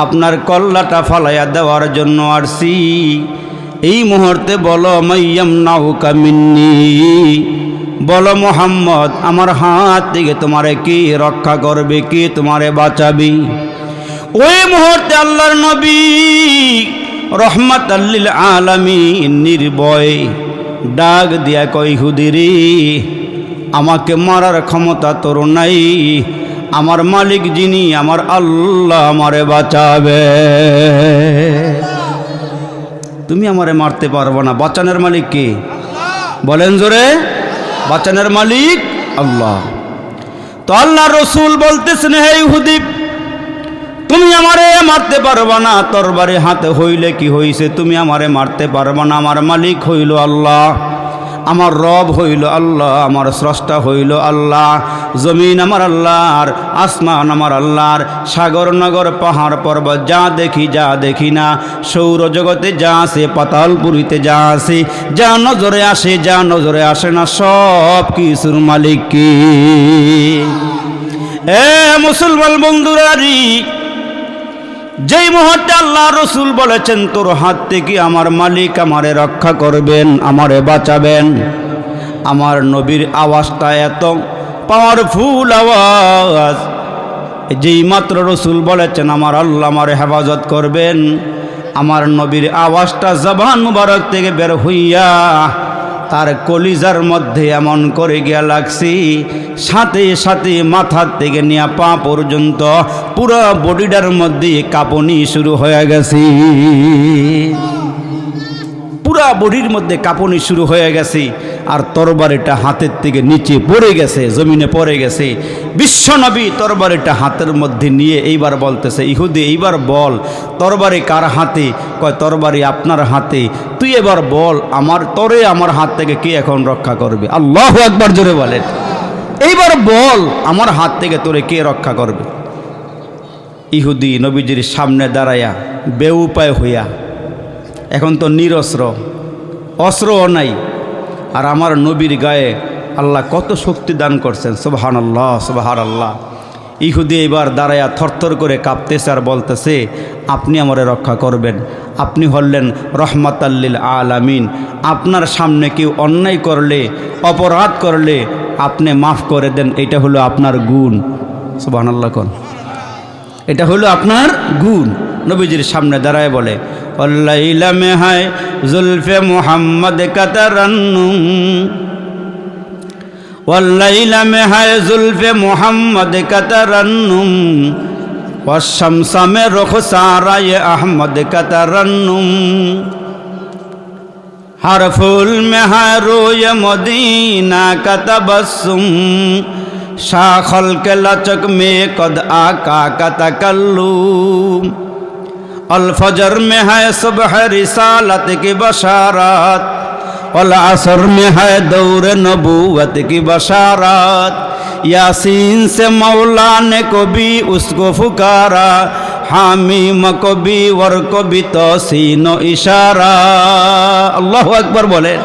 আপনার কল্লাটা ফালাইয়া দেওয়ার জন্য আসছি। এই মুহূর্তে বলো, মাইয়াম নাউকা মিন্নি, বলো মুহাম্মদ, আমার হাত থেকে তোমারে কি রক্ষা করবে, কি তোমারে বাঁচাবি? ওই মুহূর্তে আল্লাহর নবী রহমাতাল লিল আলামিন নির্ভয় ডাক দিয়া কই, ইহুদিরি, আমাকে মারার ক্ষমতা তোর নাই, আমার মালিক যিনি, আমার আল্লাহ আমারে বাঁচাবে। তুমি আমারে মারতে পারবো না। বাঁচানোর মালিক কে? বলেন জোরে। বাঁচানোর মালিক আল্লাহ। তো আল্লাহ রসুল বলতেছেন, হে ইহুদি, তুমি আমারে মারতে পারবা না। তরবারি হাতে হইলে কি হইছে? তুমি আমারে মারতে পারবা না। আমার মালিক হইল আল্লাহ, আমার রব হইল আল্লাহ, আমার স্রষ্টা হইল আল্লাহ। জমিন আমার আল্লাহর, আসমান আমার আল্লাহর, সাগর নগর পাহাড় পর্বত যা দেখি যা দেখি না, সৌরজগতে যা আছে, পাতালপুরীতে যা আছে, যা নজরে আসে যা নজরে আসে না, সব কিছুর মালিক কি? এ মুসলমান বন্ধুরারি, যেই মুহূর্তে আল্লাহ রসুল বলেছেন তোর হাত থেকে আমার মালিক আমারে রক্ষা করবেন, আমারে বাঁচাবেন, আমার নবীর আওয়াজটা এত পাওয়ারফুল আওয়াজ। যেই মাত্র রসুল বলেছেন আমার আল্লাহ আমারে হেফাজত করবেন, আমার নবীর আওয়াজটা জবান মুবারক থেকে বের হইয়া তার কলিজার মধ্যে এমন করে গিয়া লাগছি, সাথে সাথে মাথার থেকে নিয়ে পা পর্যন্ত পুরো বডিটার মধ্যে কাঁপুনি শুরু হয়ে গেছে। পুরা বডির মধ্যে কাঁপুনি শুরু হয়ে গেছে। আর তরবারিটা হাতের থেকে নিচে পড়ে গেছে, জমিনে পড়ে গেছে। বিশ্বনবী তরবারিটা হাতের মধ্যে নিয়ে এইবার বলতেছে, ইহুদি এইবার বল, তরবারি কার হাতে? কয় তরবারি আপনার হাতে। তুই এবার বল, আমার হাত থেকে কে এখন রক্ষা করবে? আল্লাহু আকবার জোরে বলেন। এইবার বল, আমার হাত থেকে তোরে কে রক্ষা করবে? ইহুদি নবীজির সামনে দাঁড়ায়া বেউপায় হইয়া, এখন তো নিরস্ত্র, অস্ত্রও নাই, আর আমার নবীর গায়ে আল্লাহ কত শক্তি দান করছেন। সুবহানাল্লাহ, সুবহানাল্লাহ। ইহুদি এবার দাঁড়ায়া থরথর করে কাঁপতেছে আর বলতেছে, আপনি আমারে রক্ষা করবেন, আপনি হলেন রহমাতাল লিল আলামিন। আপনার সামনে কেউ অন্যায় করলে, অপরাধ করলে আপনি মাফ করে দেন, এটা হলো আপনার গুণ। সুবহানাল্লাহ কোন, এটা হলো আপনার গুণ। নবীজির সামনে দাঁড়ায় বলে, অল্লাইলা মে হায় জুলফে মুহাম্মদ কা তারান্নুম, অল্লাইলা মে হায় জুলফে মুহাম্মদ কা তারান্নুম, ওয়াশশামসা মে রুখসারায়ে আহমদ কা তারান্নুম, हर फूल में है रोय मदीना का तबस्सुम, शाखल के लचक में कद आका का तकल्लुम, अल फजर में है सुबह रिसालत की बशारत, अल असर में है दौर नबूवत की बशारत, यासीन से मौला ने को भी उसको पुकारा, হামিম কবি ওর কবি তসিন ইশারা। আল্লাহু আকবার বলেন।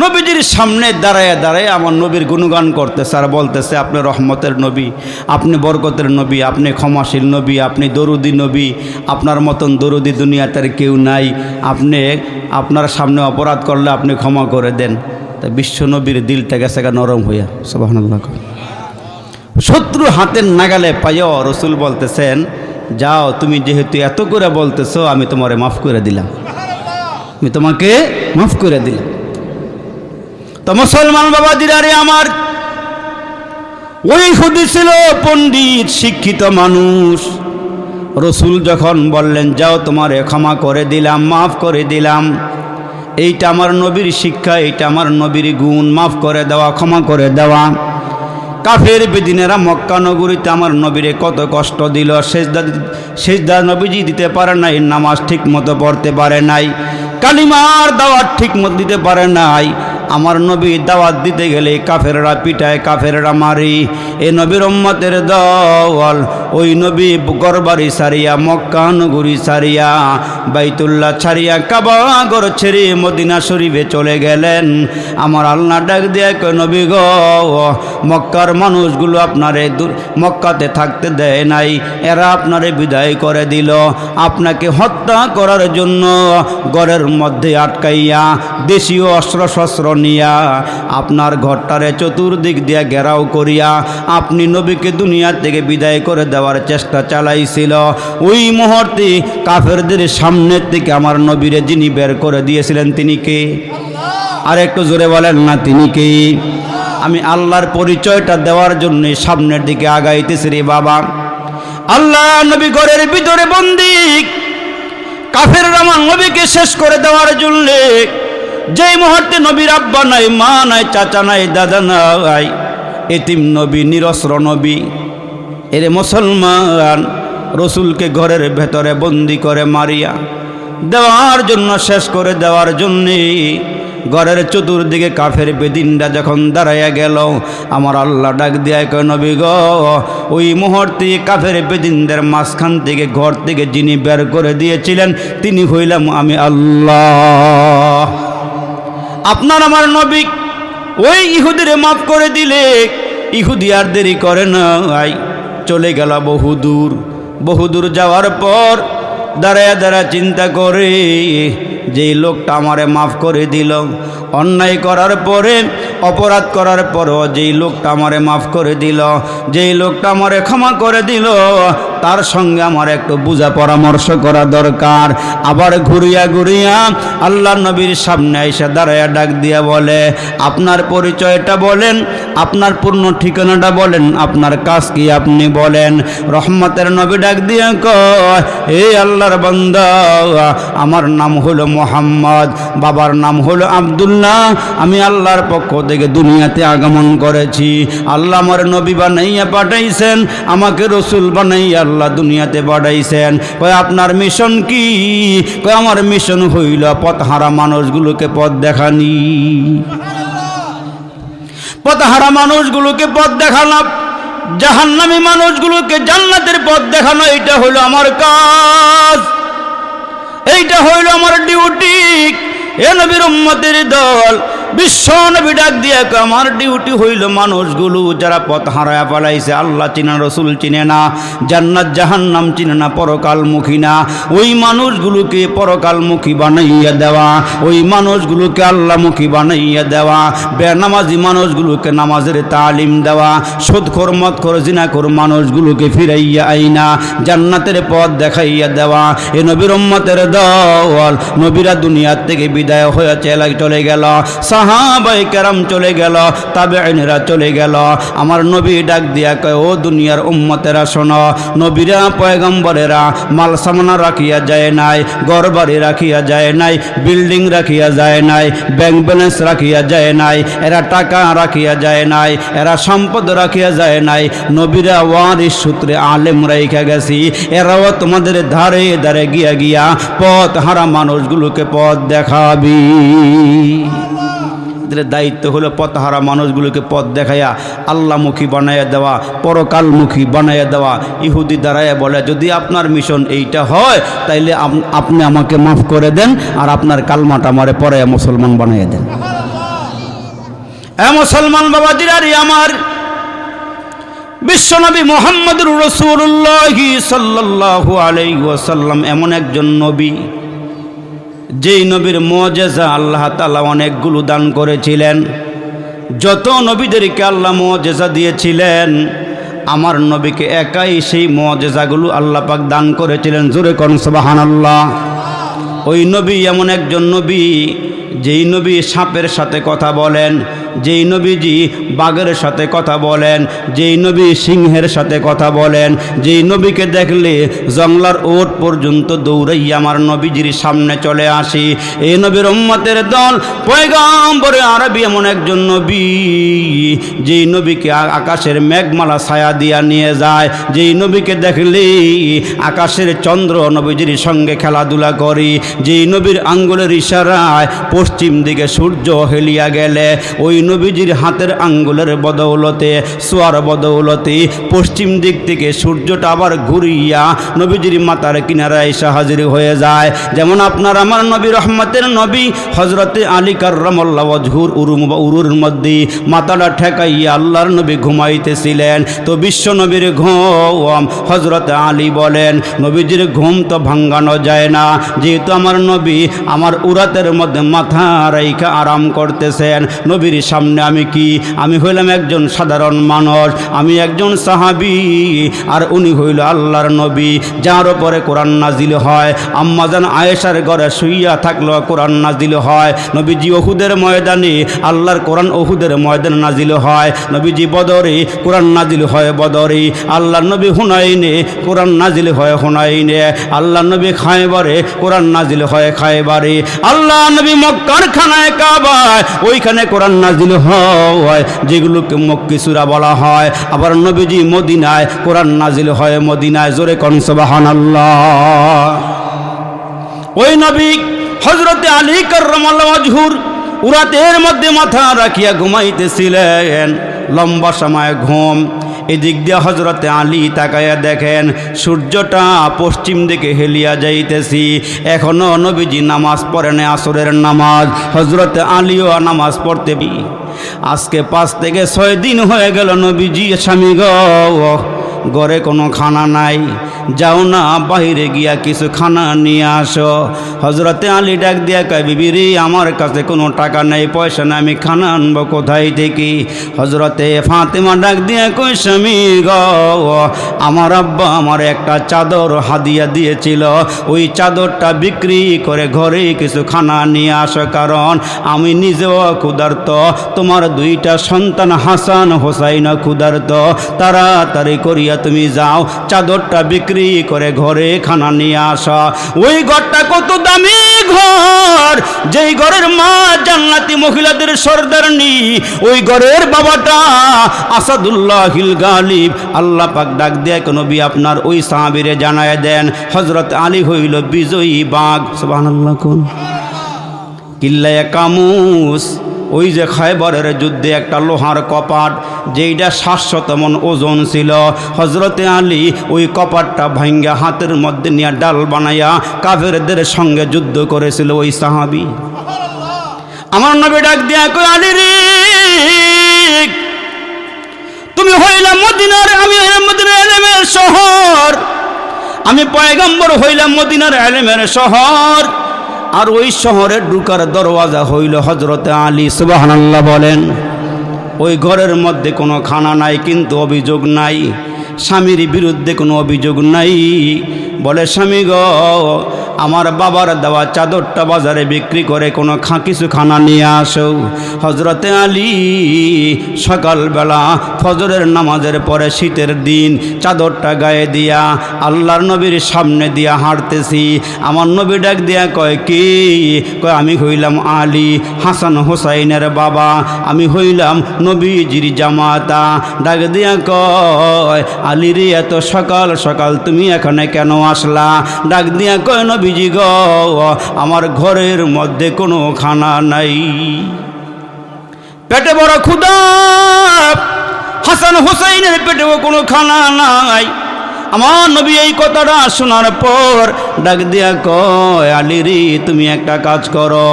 নবীজির সামনে দাঁড়ায় দাঁড়ায় আমার নবীর গুণগান করতেছে আর বলতেছে, আপনি রহমতের নবী, আপনি বরকতের নবী, আপনি ক্ষমাশীল নবী, আপনি দরুদি নবী, আপনার মতন দরুদি দুনিয়াতে কেউ নাই, আপনি আপনার সামনে অপরাধ করলে আপনি ক্ষমা করে দেন। তা বিশ্ব নবীর দিলটা গেছে নরম হইয়া। সুবহানাল্লাহ। শত্রু হাতের নাগালে পাইয়া রসুল বলতেছেন, যাও, তুমি যেহেতু এত করে বলতেছো, আমি তোমারে মাফ করে দিলাম, আমি তোমাকে মাফ করে দিলাম। তো মুসলমান বাবাজিরা রে আমার, ওই ইহুদি ছিল পণ্ডিত শিক্ষিত মানুষ। রসুল যখন বললেন যাও তোমারে ক্ষমা করে দিলাম, মাফ করে দিলাম, এইটা আমার নবীর শিক্ষা, এইটা আমার নবীর গুণ, মাফ করে দেওয়া, ক্ষমা করে দেওয়া। কাফের বেদিনেরা মক্কা নগরীতে আমার নবীরে কত কষ্ট দিল, সেজদা নবীজি দিতে পারে নাই, নামাজ ঠিক মতো পড়তে পারে নাই, কালিমার দাওয়াত ঠিক মতো দিতে পারে নাই। আমার নবী দাওয়াত দিতে গেলে কাফেররা পিটায়, কাফেররা মারি। এ নবীর উম্মতের দল ওই নবী গরবাড়ি ছাড়িয়া, মক্কা নগরী ছাড়িয়া, বাইতুল্লাহ ছাড়িয়া, কাবা ঘর ছেড়ে মদিনা শরীফে চলে গেলেন। আমার আল্লাহ ডাক দিয়ে কয় নবী গো, মক্কার মানুষগুলো আপনারে মক্কাতে থাকতে দেয় নাই, এরা আপনারে বিদায় করে দিল। আপনাকে হত্যা করার জন্য ঘরের মধ্যে আটকাইয়া দেশীয় অস্ত্র শস্ত্র নিয়া আপনার ঘরটারে চতুর্দিক দিয়া ঘেরাও করিয়া আপনি নবীকে দুনিয়া থেকে বিদায় করে দেওয়ার চেষ্টা চালাইছিল। ওই মুহূর্তে কাফেরদের সামনের থেকে আমার নবীরে যিনি বের করে দিয়েছিলেন তিনি কে? আর একটু জোরে বলেন না, তিনি কে? আমি আল্লাহর পরিচয়টা দেওয়ার জন্য সামনের দিকে আগাইতেছি রে বাবা। আল্লাহ নবী ঘরের ভিতরে বন্দী, কাফেররা আমার নবীকে শেষ করে দেওয়ার জন্য যেই মুহূর্তে নবীর আব্বা নাই, মা নাই, চাচা নাই, দাদা নাই, এতিম নবী, নিরস্ত্র নবী, এরে মুসলমান রসুলকে ঘরের ভেতরে বন্দি করে মারিয়া দেওয়ার জন্য, শেষ করে দেওয়ার জন্যে ঘরের চতুর্দিকে কাফের বেদিনটা যখন দাঁড়াইয়া গেল, আমার আল্লাহ ডাক দিয়া কয় নবী গো, ওই মুহূর্তে কাফের বেদিনদের মাঝখান থেকে ঘর থেকে যিনি বের করে দিয়েছিলেন তিনি হইলাম আমি আল্লাহ। আপনার আমার নবী ওই ইহুদিরে মাফ করে দিলে, ইহুদি আর দেরি করে নাই, চলে গেল বহুদূর। বহুদূর যাওয়ার পর দাঁড়ায় দাঁড়ায় চিন্তা করে, যেই লোকটা আমারে মাফ করে দিল, অন্যায় করার পরে, অপরাধ করার পরও যেই লোকটা আমারে মাফ করে দিল, যেই লোকটা আমারে ক্ষমা করে দিল, তার সঙ্গে আমার একটু বুঝা পরামর্শ করা দরকার। আবার ঘুরিয়া ঘুরিয়া আল্লাহ নবীর সামনে এসে দাঁড়ায়া ডাক দিয়া বলে, আপনার পরিচয়টা বলেন, আপনার পূর্ণ ঠিকানাটা বলেন, আপনার কাজ কি আপনি বলেন। রহমতের নবী ডাক দিয়া কয়, এই আল্লাহর বান্দা, আমার নাম হলো মোহাম্মদ, বাবার নাম হলো আব্দুল্লাহ, আমি আল্লাহর পক্ষ থেকে দুনিয়াতে আগমন করেছি। আল্লাহ আমার নবী বানাইয়া পাঠাইছেন, আমাকে রসুল বানাইয়া আল্লাহ দুনিয়াতে পাঠাইছেন। কয় আপনার মিশন কি? কয় আমার মিশন হইল পথহারা মানুষগুলোকে পথ দেখানি, পথহারা মানুষগুলোকে পথ দেখানো, জাহান্নামী মানুষগুলোকে জান্নাতের পথ দেখানো, এটা হইল আমার কাজ, এইটা হইল আমার ডিউটি। এ নবীর উম্মতের দল, বিশ্ব নবী ডাক দিয়ে আমার ডিউটি হইল মানুষগুলো যারা পথ হারায়া পালাইছে, আল্লাহ চিনে না, রসুল চিনে না, জান্নাত জাহান্নাম চিনে না, পরকালমুখী না, ওই মানুষগুলোকে পরকালমুখী বানাইয়া দেওয়া, ওই মানুষগুলোকে আল্লাহমুখী বানাইয়া দেওয়া, বেনামাজি মানুষগুলোকে নামাজের তালিম দেওয়া, সুদখোর মদখোর জিনাখোর মানুষগুলোকে ফিরাইয়া আইনা জান্নাতের পথ দেখাইয়া দেওয়া। এ নবীর উম্মতের দল, নবীরা দুনিয়ার থেকে বিদায় হয়ে চলে গেল, সাহাবায়ে কেরাম চলে গেল, তাবেঈনরা চলে গেল। আমার নবী ডাক দিয়া কয়, ও দুনিয়ার উম্মতেরা শোনো, নবীরা পয়গম্বরেরা মাল সামানা রাখিয়া যায় নাই, ঘরবাড়ি রাখিয়া যায় নাই, বিল্ডিং রাখিয়া যায় নাই, ব্যাংক ব্যালেন্স রাখিয়া যায় নাই, এরা টাকা রাখিয়া যায় নাই, এরা সম্পদ রাখিয়া যায় নাই, নবীরা ওয়ারিস সূত্রে আলেম রাইখা গেছি। এরাও তোমাদের ধারে ধারে গিয়া গিয়া পথ হারা মানুষগুলোকে পথ দেখাবি। দায়িত্ব হলো পথহারা মানুষগুলোকে পথ দেখাইয়া আল্লাহমুখী বানাইয়া দেওয়া, পরকালমুখী বানাইয়া দেওয়া। ইহুদি দাঁড়াইয়া বলে, যদি আপনার মিশন এইটা হয় তাইলে আপনি আমাকে মাফ করে দেন, আর আপনার কালমাটা আমারে পড়াইয়া মুসলমান বানাইয়া দেন। মুসলমান বাবাজিরারি আমার, বিশ্বনবী মুহাম্মদুর রাসূলুল্লাহ সাল্লাল্লাহু আলাইহি ওয়াসাল্লাম এমন একজন নবী, যেই নবীর মুআজিজা আল্লাহ তাআলা অনেকগুলো দান করেছিলেন। যত নবীদেরকে আল্লাহ মুআজিজা দিয়েছিলেন, আমার নবীকে একাই সেই মুআজিজাগুলো আল্লাহ পাক দান করেছিলেন। জোরে কোন সুবহানাল্লাহ। ওই নবী এমন একজন নবী, যেই নবী সাপের সাথে কথা বলেন, যেই নবীজি বাঘের সাথে কথা বলেন, যেই নবী সিংহের সাথে কথা বলেন, যেই নবীকে দেখলে জংলার ওট পর্যন্ত দৌড়াইয়া আমার নবীজির সামনে চলে আসি। এই নবীর উম্মতের দল পয়গম্বরে আরবি এমন একজন নবী, যেই নবীকে আকাশের মেঘমালা ছায়া দিয়া নিয়ে যায়, যেই নবীকে দেখলে আকাশের চন্দ্র নবীজির সঙ্গে খেলাধুলা করি, যেই নবীর আঙ্গুলের ইশারায় পশ্চিম দিকে সূর্য হেলিয়া গেলে ওই নবীজির হাতের আঙ্গুলের বদৌলতে, সোয়ার বদৌলতে পশ্চিম দিক থেকে সূর্যটা আবার ঘুরিয়া নবীজির মাথার কিনারায় এসে হাজির হয়ে যায়। যেমন আপনার আমার নবী রহমতের নবী হজরতে আলী কাররামাল্লাহু ওয়াজহুর উরুর মধ্যে মাথাটা ঠেকাইয়া আল্লাহর নবী ঘুমাইতেছিলেন। তো বিশ্ব নবীর ঘুম হজরতে আলী বলেন, নবীজির ঘুম তো ভাঙ্গানো যায় না, যেহেতু আমার নবী আমার উরাতের মধ্যে মাথা রাইখা আরাম করতেছেন। নবীর সামনে আমি কি? আমি হইলাম একজন সাধারণ মানুষ, আমি একজন সাহাবী, আর উনি হইল আল্লাহর নবী, যার উপরে কোরআন নাজিল হয়। আম্মাজান আয়েশার ঘরে শুইয়া থাকলো কোরআন নাজিল হয়। নবীজি ওহুদের ময়দানে আল্লাহর কোরআন ওহুদের ময়দানে নাজিল হয়। নবীজি বদরে কোরআন নাজিল হয় বদরে। আল্লাহর নবী হুনাইনে কোরআন নাজিল হয় হুনাইনে। আল্লাহর নবী খায়বারে কোরআন নাজিল হয় খায়বারে। আল্লাহ নবী মক্কার খানায় কাবায় ওইখানে কোরআন নাজিল হয়, যেগুলোকে মক্কি সূরা বলা হয়। আবার নবীজি মদিনায় কোরআন নাজিল হয় মদিনায়। জোরে কোন সুবহানাল্লাহ। ওই নবী হযরতে আলী কাররামাল্লাহু ওয়াজহুর উরাতের মধ্যে মাথা রাখিয়া ঘুমাইতেছিলেন, লম্বা সময় ঘুম। এদিক দিয়ে হজরতে আলী তাকাইয়া দেখেন সূর্যটা পশ্চিম দিকে হেলিয়া যাইতেছি। এখনও নবীজি নামাজ পড়েন আসরের নামাজ। হজরতে আলীও নামাজ পড়তে আজকে 5 থেকে 6 দিন হয়ে গেল নবীজি স্বামী ঘরে কোনো খানা নাই, যাও না বাইরে গিয়া কিছু খানা নিয়ে আসো। হজরতে আলী ডাক দিয়া কয়, বিবি রে আমার কাছে কোনো টাকা নেই, পয়সা নেই, আমি খানা আনবো কোথায় থেকে? হজরতে ফাতেমা ডাক দিয়া কয়, স্বামী গো, আমার আব্বা আমার একটা চাদর হাদিয়া দিয়েছিল, ওই চাদরটা বিক্রি করে ঘরে কিছু খানা নিয়ে আসো, কারণ আমি নিজেও ক্ষুধার্ত, তোমার 2টা সন্তান হাসান হোসাইন ক্ষুধার্ত। তাড়াতাড়ি করিয়া তুমি যাও, চাদরটা বিক্রি করে ঘরে খানা নিয়ে আসা। ওই ঘরটা কত দামি ঘর, যেই ঘরের মা জান্নাতি মহিলাদের সর্দারনি, ওই ঘরের বাবাটা আসাদুল্লাহিল গালিব। আল্লাহ পাক ডাক দেয়, নবী আপনার ওই সাহাবীরে জানায় দেন হযরত আলী হইল বিজয়ী বাঘ। সুবহানাল্লাহ। কোন কিল্লায়ে কামুস, ওই যে খায়বরের যুদ্ধে একটা লোহার কপাট, যেইটা 700 মণ ওজন ছিল, হজরতে আলী ওই কপাটটা ভাঙ্গা হাতের মধ্যে নিয়ে ডাল বানাইয়া কাফেরদের সঙ্গে যুদ্ধ করেছিল ওই সাহাবী। আমার নবী ডাক দিয়া কই, আলী রে, তুমি হইলাম মদিনার, আমি হইলাম মদিনার ইলমের শহর, আমি পয়গম্বর হইলাম মদিনার ইলমের শহর, আর ওই শহরে ঢুকার দরওয়াজা হইল হজরতে আলী। সুবহানাল্লাহ বলেন। ওই ঘরের মধ্যে কোনো খানা নাই, কিন্তু অভিযোগ নাই, স্বামীর বিরুদ্ধে কোনো অভিযোগ নাই। বলে, স্বামী গো, আমার বাবার দেওয়া চাদরটা বাজারে বিক্রি করে কোনো কিছু খানা নিয়ে আসো। হজরতে আলী সকালবেলা ফজরের নামাজের পরে শীতের দিন চাদরটা গায়ে দিয়া আল্লাহর নবীর সামনে দিয়া হাঁটতেছি। আমার নবী ডাক দিয়া কয়, কি? কয়, আমি হইলাম আলী, হাসান হোসাইনের বাবা, আমি হইলাম নবীজির জামাতা। ডাক দিয়া কয়, আলী রে, এত সকাল সকাল তুমি এখানে কেন আসলা? ডাক দিয়া কয়, নবীজি গো, আমার ঘরের মধ্যে কোনো খানা নাই, পেটে বড় ক্ষুধা, হাসান হোসাইনের পেটেও কোনো খানা নাই। আমার নবী এই কথাটা শোনার পর ডাক দিয়া কয়, আলী রে, তুমি একটা কাজ করো,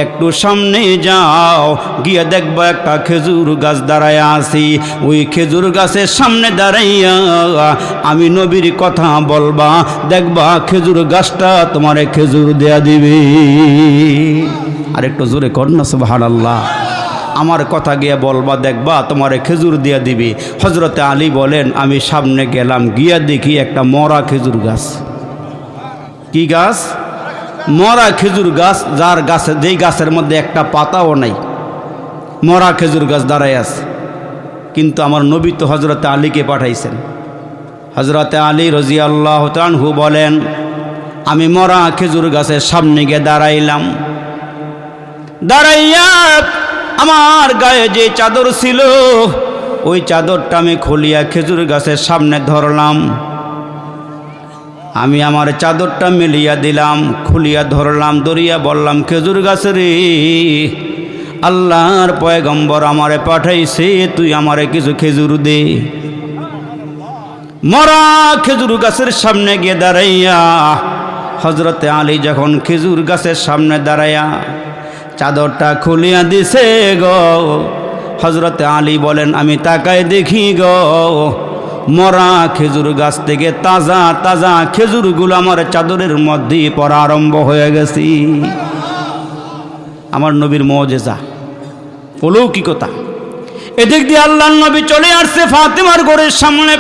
একটু সামনে যাও, গিয়ে দেখবা একটা খেজুর গাছ দাঁড়াইয়া আছি, ওই খেজুর গাছের সামনে দাঁড়াইয়া আমি নবীর কথা বলবা, দেখবা খেজুর গাছটা তোমারে খেজুর দেয়া দিবে। আর একটু জোরে কর না সুবহানাল্লাহ। আমার কথা গিয়ে বলবা, দেখবা তোমারে খেজুর দিয়া দিবি। হজরতে আলী বলেন, আমি সামনে গেলাম, গিয়া দেখি একটা মরা খেজুর গাছ। কি গাছ? মরা খেজুর গাছ, যার গাছে, যেই গাছের মধ্যে একটা পাতাও নাই, মরা খেজুর গাছ দাঁড়ায় আছে। কিন্তু আমার নবী তো হজরতে আলীকে পাঠাইছেন। হজরতে আলী রাদিয়াল্লাহু তাআলা আনহু বলেন, আমি মরা খেজুর গাছের সামনে গিয়ে দাঁড়াইলাম। দাঁড়াইয়া আমার গায়ে যে চাদর ছিল ওই চাদরটা আমি খুলিয়া খেজুর গাছের সামনে ধরলাম। আমি আমার চাদরটা মেলিয়া দিলাম, খুলিয়া ধরলাম, ধরিয়া বললাম, খেজুর গাছে রে, আল্লাহর পয়গম্বর আমারে পাঠাইছে, তুই আমারে কিছু খেজুর দে। মরা খেজুর গাছের সামনে গিয়ে দাঁড়াইয়া হজরতে আলী যখন খেজুর গাছের সামনে দাঁড়াইয়া চাদরটা খুলিয়া দিছে গো, হজরতে আলী বলেন, আমি তাকায় দেখি গো, মরা খেজুর গাছ থেকে তাজা তাজা খেজুরগুলো আমার চাদরের মধ্যে পড়া আরম্ভ হয়ে গেছি। আমার নবীর মুজিজা, অলৌকিকতা। এদিক দিয়ে আল্লাহর নবী চলে আসছে ফাতেমার ঘরের সামনে।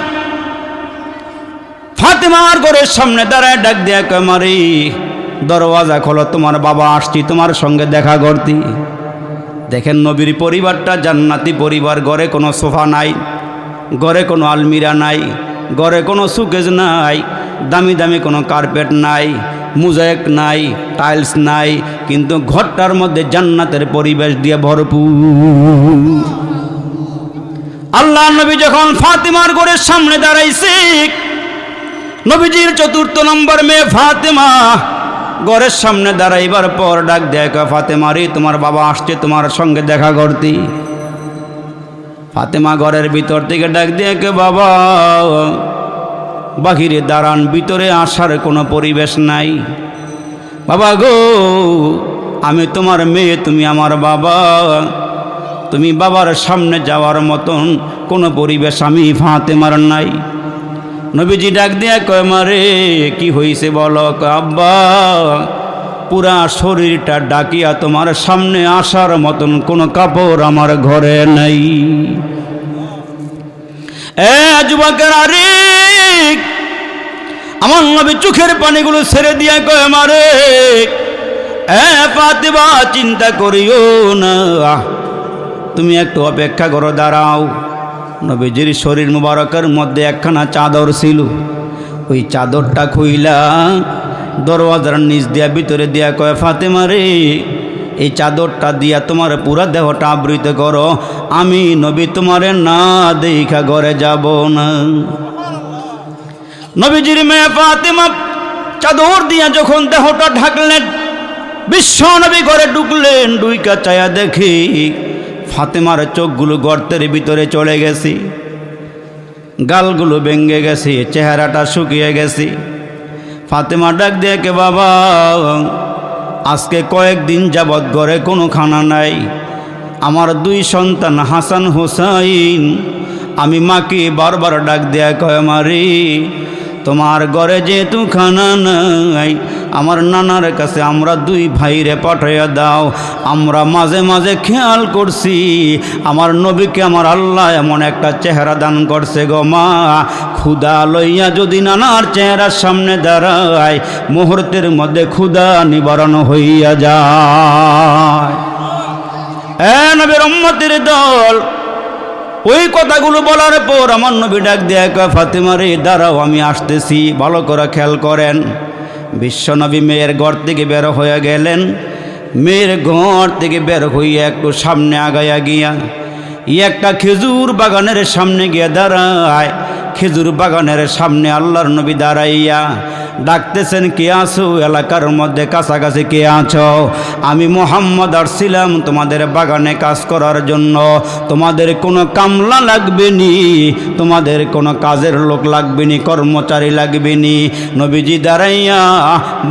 ফাতেমার ঘরের সামনে দাঁড়ায় ডাক দেয়া কয়, মারি দরওয়াজা খোলো, তোমার বাবা আসছি তোমার সঙ্গে দেখা করতি। দেখেন নবীর পরিবারটা জান্নাতি পরিবার। ঘরে কোনো সোফা নাই, ঘরে কোনো আলমিরা নাই, ঘরে কোনো সুকেজ নাই, দামি দামি কোনো কার্পেট নাই, মোজাইক নাই, টাইলস নাই, কিন্তু ঘরটার মধ্যে জান্নাতের পরিবেশ দিয়ে ভরপুর। আল্লাহ নবী যখন ফাতেমার ঘরের সামনে দাঁড়াইছে, নবীজির চতুর্থ নম্বর মেয়ে ফাতেমা ঘরের সামনে দাঁড়াইবার পর ডাক দেয়, ফাতেমা রে, তোমার বাবা আসছে তোমার সঙ্গে দেখা করতে। ফাতেমা ঘরের ভিতর থেকে ডাক দিয়ে, বাবা বাহিরে দাঁড়ান, ভিতরে আসার কোনো পরিবেশ নাই। বাবা গো, আমি তোমার মেয়ে, তুমি আমার বাবা, তুমি বাবার সামনে যাওয়ার মতন কোনো পরিবেশ আমি ফাতেমার নাই। নবীজি ডাক দিয়া কয়, মারে কি হয়েছে বলো? আব্বা, পুরা শরীরটা ডাকিয়া তোমার সামনে আসার মতন কোনো কাপড় আমার ঘরে নাই। যুবকের আরে, আমার নবী চোখের পানিগুলো ছেড়ে দিয়া কয়, মারে ফাতেমা, চিন্তা করিও না, তুমি একটু অপেক্ষা করো, দাঁড়াও। নবীজির শরীর মুবারকের মধ্যে একখানা চাদর ছিল, ওই চাদরটা খুইলা দরওয়াজার নিচ দিয়া ভিতরে দিয়া কয়, ফাতেমা রে, এই চাদরটা দিয়া তোমার পুরা দেহটা আবৃত করো, আমি নবী তোমারে না দেখা ঘরে যাব না। নবীজির মেয়ে ফাতেমা চাদর দিয়া যখন দেহটা ঢাকলেন, বিশ্ব নবী ঘরে ঢুকলেন, ডুইকা চায়া দেখি ফাতেমার চোখগুলো গর্তের ভিতরে চলে গেছে, গালগুলো ভেঙে গেছে, চেহারাটা শুকিয়ে গেছে। ফাতেমা ডাক দিয়ে, বাবা আজকে কয়েকদিন যাবৎ ঘরে কোনো খানা নাই, আমার দুই সন্তান হাসান হোসাইন, আমি মাকে বারবার ডাক দেয়া কয়, মারি তোমার ঘরে যেহেতু খানা নাই, আমার নানার কাছে আমরা দুই ভাইরে পাঠাইয়া দাও। আমরা মাঝে মাঝে খেয়াল করছি আমার নবীকে আমার আল্লাহ এমন একটা চেহারা দান করছে গো মা, ক্ষুধা লইয়া যদি নানার চেহারার সামনে দাঁড়ায়, মুহূর্তের মধ্যে ক্ষুধা নিবারণ হইয়া যায়। নবীর উম্মতের দল, ওই কথাগুলো বলার পর আমার নবী ডাক দেয়া কয়, ফাতেমা রে দাঁড়াও, আমি আসতেছি, ভালো করে খেয়াল করেন। বিশ্বনবী মেয়ের ঘর থেকে বের হয়ে গেলেন। মেয়ের ঘর থেকে বের হইয়া একটু সামনে আগাইয়া গিয়া একটা খেজুর বাগানের সামনে গিয়ে দাঁড়ায়। খেজুর বাগানের সামনে আল্লাহর নবী দাঁড়াইয়া ডাকতেছেন, কে আছো এলাকার মধ্যে, কাছাকাছি কে আছো? আমি মুহাম্মদ আসছিলাম তোমাদের বাগানে কাজ করার জন্য, তোমাদের কোনো কামলা লাগবে নি, তোমাদের কোনো কাজের লোক লাগবে নি, কর্মচারী লাগবে নি। নবীজি দাঁড়াইয়া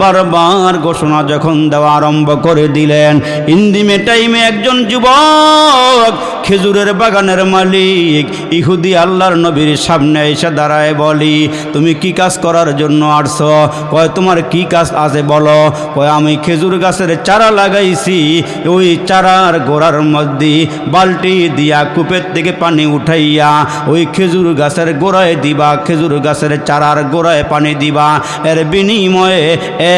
বারবার ঘোষণা যখন দেওয়া আরম্ভ করে দিলেন, ইন্দিমে টাইমে একজন যুবক খেজুরের বাগানের মালিক ইহুদি আল্লাহর নবীর সামনে এসে দাঁড়ায় বলি, তুমি কি কাজ করার জন্য আসছো? বলো। কয় তোমার কি কাজ আছে বলো। কয় আমি খেজুর গাছের চারা লাগাইছি, ওই চারার গোড়ার মধ্যে বালতি দিয়া কূপের থেকে পানি উঠাইয়া ওই খেজুর গাছের গোড়ায় দিবা, খেজুর গাছের চারার গোড়ায় পানি দিবা। এর বিনিময়ে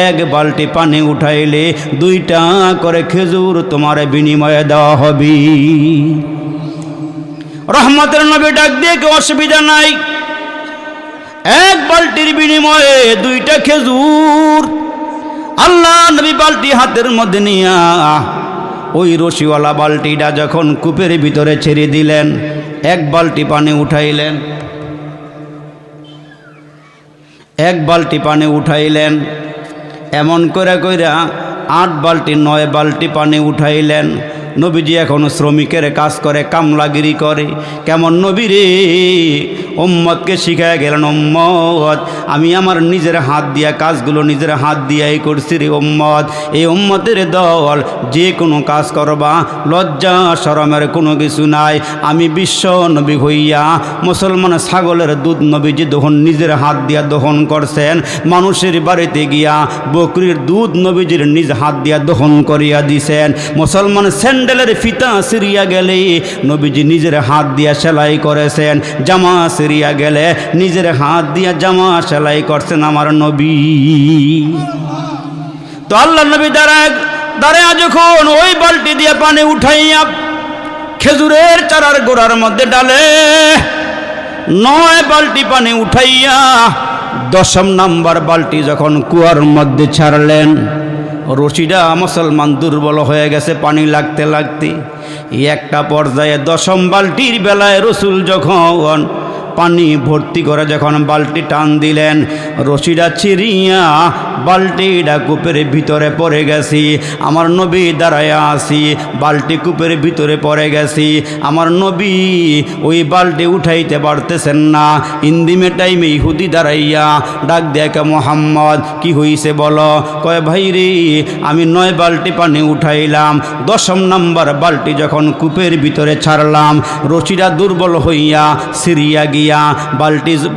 এক বালতি পানি উঠাইলে 2টা করে খেজুর তোমার বিনিময়ে দেওয়া হবে। রহমতের নবী ডাক দিয়ে কেউ অসুবিধা নাই, এক বালতির বিনিময়ে 2টা খেজুর। আল্লাহ নবী বালতি হাতের মধ্যে নিয়া ওই রশিওয়ালা বালতিটা যখন কূপের ভিতরে ছেড়ে দিলেন, এক বালতি পানি উঠাইলেন, এক বালতি পানি উঠাইলেন। এমন করে কইরা 8 বালতি 9 বালতি পানি উঠাইলেন। নবীজি এখন শ্রমিকের কাজ করে, কামলাগিরি করে। কেমন নবী রে, উম্মতকে শিখায় গেলেন, উম্মত আমি আমার নিজের হাত দিয়া কাজগুলো নিজের হাত দিয়াই করছি রে উম্মত। এই উম্মতের দল যে কোনো কাজ করবা, লজ্জা শরমের কোনো কিছু নাই। আমি বিশ্ব নবী হইয়া মুসলমান ছাগলের দুধ নবীজি দহন নিজের হাত দিয়া দহন করছেন। মানুষের বাড়িতে গিয়া বকরির দুধ নবীজির নিজ হাত দিয়া দহন করিয়া দিছেন। মুসলমান স্যান্ডেলের ফিতা সিরিয়া গেলে নবীজি নিজের হাত দিয়া সেলাই করেছেন। জামা সিরিয়া গেলে নিজের হাত দিয়া জামা সেলাই করছেন আমার নবী। তো আল্লাহ নবী দাঁড়ায় যখন ওই বালতি দিয়া পানি উঠাইয়া খেজুরের চারার গোড়ার মধ্যে ডালে 9 বালতি পানি উঠাইয়া 10ম নাম্বার বালতি যখন কুয়ার মধ্যে ছাড়লেন, রশিটা মুসলমান দুর্বল হয়ে গেছে পানি লাগতে লাগতে। একটা পর্যায়ে 10ম বালতির বেলায় রসুল যখন পানি ভর্তি করে যখন বালতি টান দিলেন, রশিটা ছিঁড়িয়া বালতিটা কূপের ভিতরে পড়ে গেছি। আমার নবী দাঁড়ায় আসি, বালতি কূপের ভিতরে পড়ে গেছি। আমার নবী ওই বালতি উঠাইতে পারতেছেন না। ইন্দিমে টাইমে ইহুদি দাঁড়াইয়া ডাক দেখে, মোহাম্মদ কি হইছে বলো। কয় ভাই রে, আমি 9 বালতি পানি উঠাইলাম, 10ম নাম্বার বালতি যখন কূপের ভিতরে ছাড়লাম, রশিটা দুর্বল হইয়া সিরিয়া গিয়া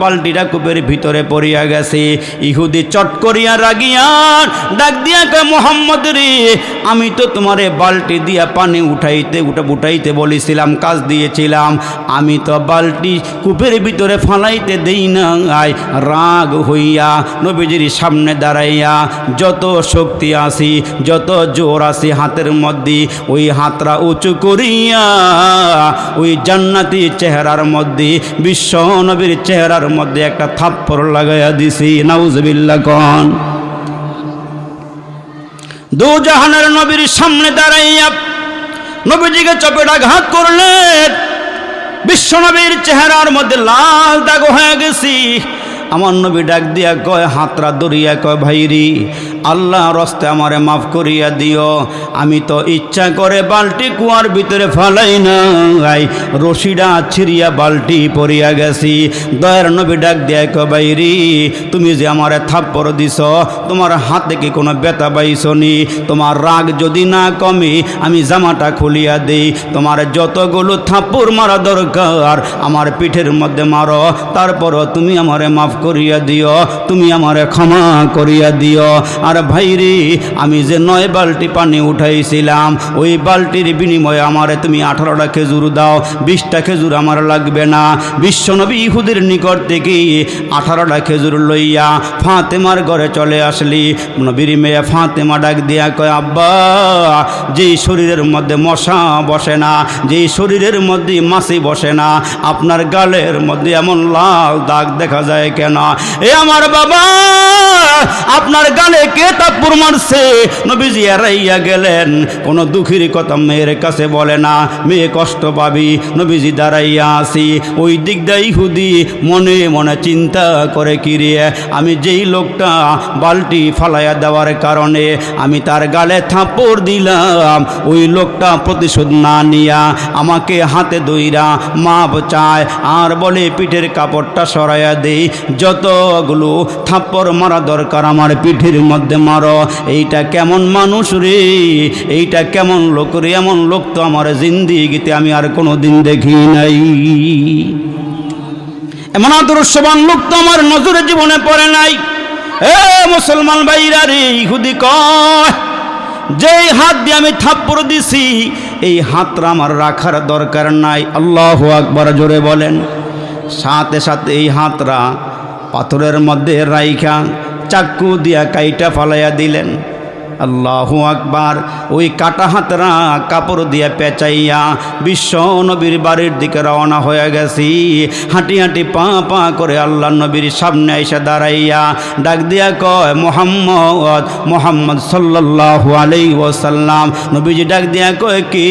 বালতিটা কূপের ভিতরে পড়িয়া গেছে। ইহুদি চট করিয়া রাগিয়া ডাক দিয়া কয়, মোহাম্মদ রে, আমি তো তোমারে বালতি দিয়া পানি উঠাইতে বলেছিলাম, কাজ দিয়েছিলাম, আমি তো বালতি কূপের ভিতরে ফালাইতে দেই নাই। রাগ হইয়া নবীজির সামনে দাঁড়াইয়া যত শক্তি আসি, যত জোর আসি হাতের মধ্যে, ওই হাতরা উঁচু করিয়া ওই জান্নাতি চেহারার মধ্যে, বিশ্ব নবীর চেহারার মধ্যে একটা থাপ্পড় লাগাইয়া দিছি। নাউজুবিল্লাহ কোন। দু জাহানের নবীর সামনে দাঁড়াইয়া নবীজিকে চপেটাঘাত করলেন। বিশ্ব নবীর চেহারার মধ্যে লাল দাগ হয়ে গেছি। আমার নবী ডাক দিয়া কয়, হাতরা দরিয়া কয়, ভাইরি আল্লাহ রস্তে আমারে মাফ করিয়া দিও, আমি তো ইচ্ছা করে বালতি কুয়ার ভিতরে ফালাই নাই, রশিটা ছিঁড়িয়া বালতি পড়িয়া গেছি। দয়ার নবী ডাক দিয়া কয়, ভাইরি তুমি যে আমারে থাপ্পড় দিছ, তোমার হাতে কি কোনো ব্যথা পাইছনি? তোমার রাগ যদি না কমে আমি জামাটা খুলিয়া দেই, তোমার যতগুলো থাপ্পড় মারা দরকার আমার পিঠের মধ্যে মারো, তারপরও তুমি আমারে মাফ করিয়া দিও, তুমি আমারে ক্ষমা করিয়া দিও। আর ভাইরে, আমি যে 9 বালতি পানি উঠাইছিলাম, ওই বালতির বিনিময়ে আমারে তুমি 18টা খেজুর দাও, 20টা খেজুর আমার লাগবে না। বিশ্বনবী ইহুদের নিকট থেকে 18টা খেজুর লইয়া ফাতেমার ঘরে চলে আসলি। নবীর মেয়ে ফাতেমা ডাক দিয়া কয়, আব্বা, যেই শরীরের মধ্যে মশা বসে না, যেই শরীরের মধ্যে মাছি বসে না, আপনার গালের মধ্যে এমন লাল দাগ দেখা যায় কেন? এ আমার বাবা, আপনার গালে কে থাপ্পড় মারছে? নবীজি এড়াইয়া গেলেন। কোনো দুঃখের কথা মেয়ের কাছে বলে না, মেয়ে কষ্ট পাবি। নবীজি দাঁড়াইয়া আসি, ওই দিক দিয়ে ইহুদি মনে মনে চিন্তা করে, কিরে আমি যেই লোকটা বালতি ফালাইয়া দেওয়ার কারণে আমি তার গালে থাপ্পড় দিলাম, ওই লোকটা প্রতিশোধ না নিয়া আমাকে হাতে দইরা মাপ চায় আর বলে পিঠের কাপড়টা সরাইয়া দেই, যতগুলো থাপ্পড় মারা দরকার আমার পিঠের মধ্যে মারো। এইটা কেমন মানুষ রে, এইটা কেমন লোক রে? এমন লোক তো আমার জিন্দিগিতে আমি আর কোনো দিন দেখি নাই। এমন আদর্শবান লোক তো আমার নজরে জীবনে পড়ে নাই। এ মুসলমান ভাইরা রে, ইহুদি কয় যেই হাত দিয়ে আমি থাপ্পড় দিছি এই হাতটা আমার রাখার দরকার নাই। আল্লাহু আকবার জোরে বলেন। সাথে সাথে এই হাতটা পাথরের মধ্যে রাইখা চাকু দিয়া কাইটা ফালাইয়া দিলেন। আল্লাহু আকবার। ওই কাটা হাতরা কাপড় দিয়া পেঁচাইয়া বিশ্ব নবীর বাড়ির দিকে রওনা হয়ে গেছি। হাঁটি হাঁটি পা পা করে আল্লাহ নবীর সামনে এসে দাঁড়াইয়া ডাক দিয়া কয় মোহাম্মদ, মোহাম্মদ সাল্লাল্লাহু আলাইহি ওয়াসাল্লাম। নবীজি ডাক দিয়া কয় কি?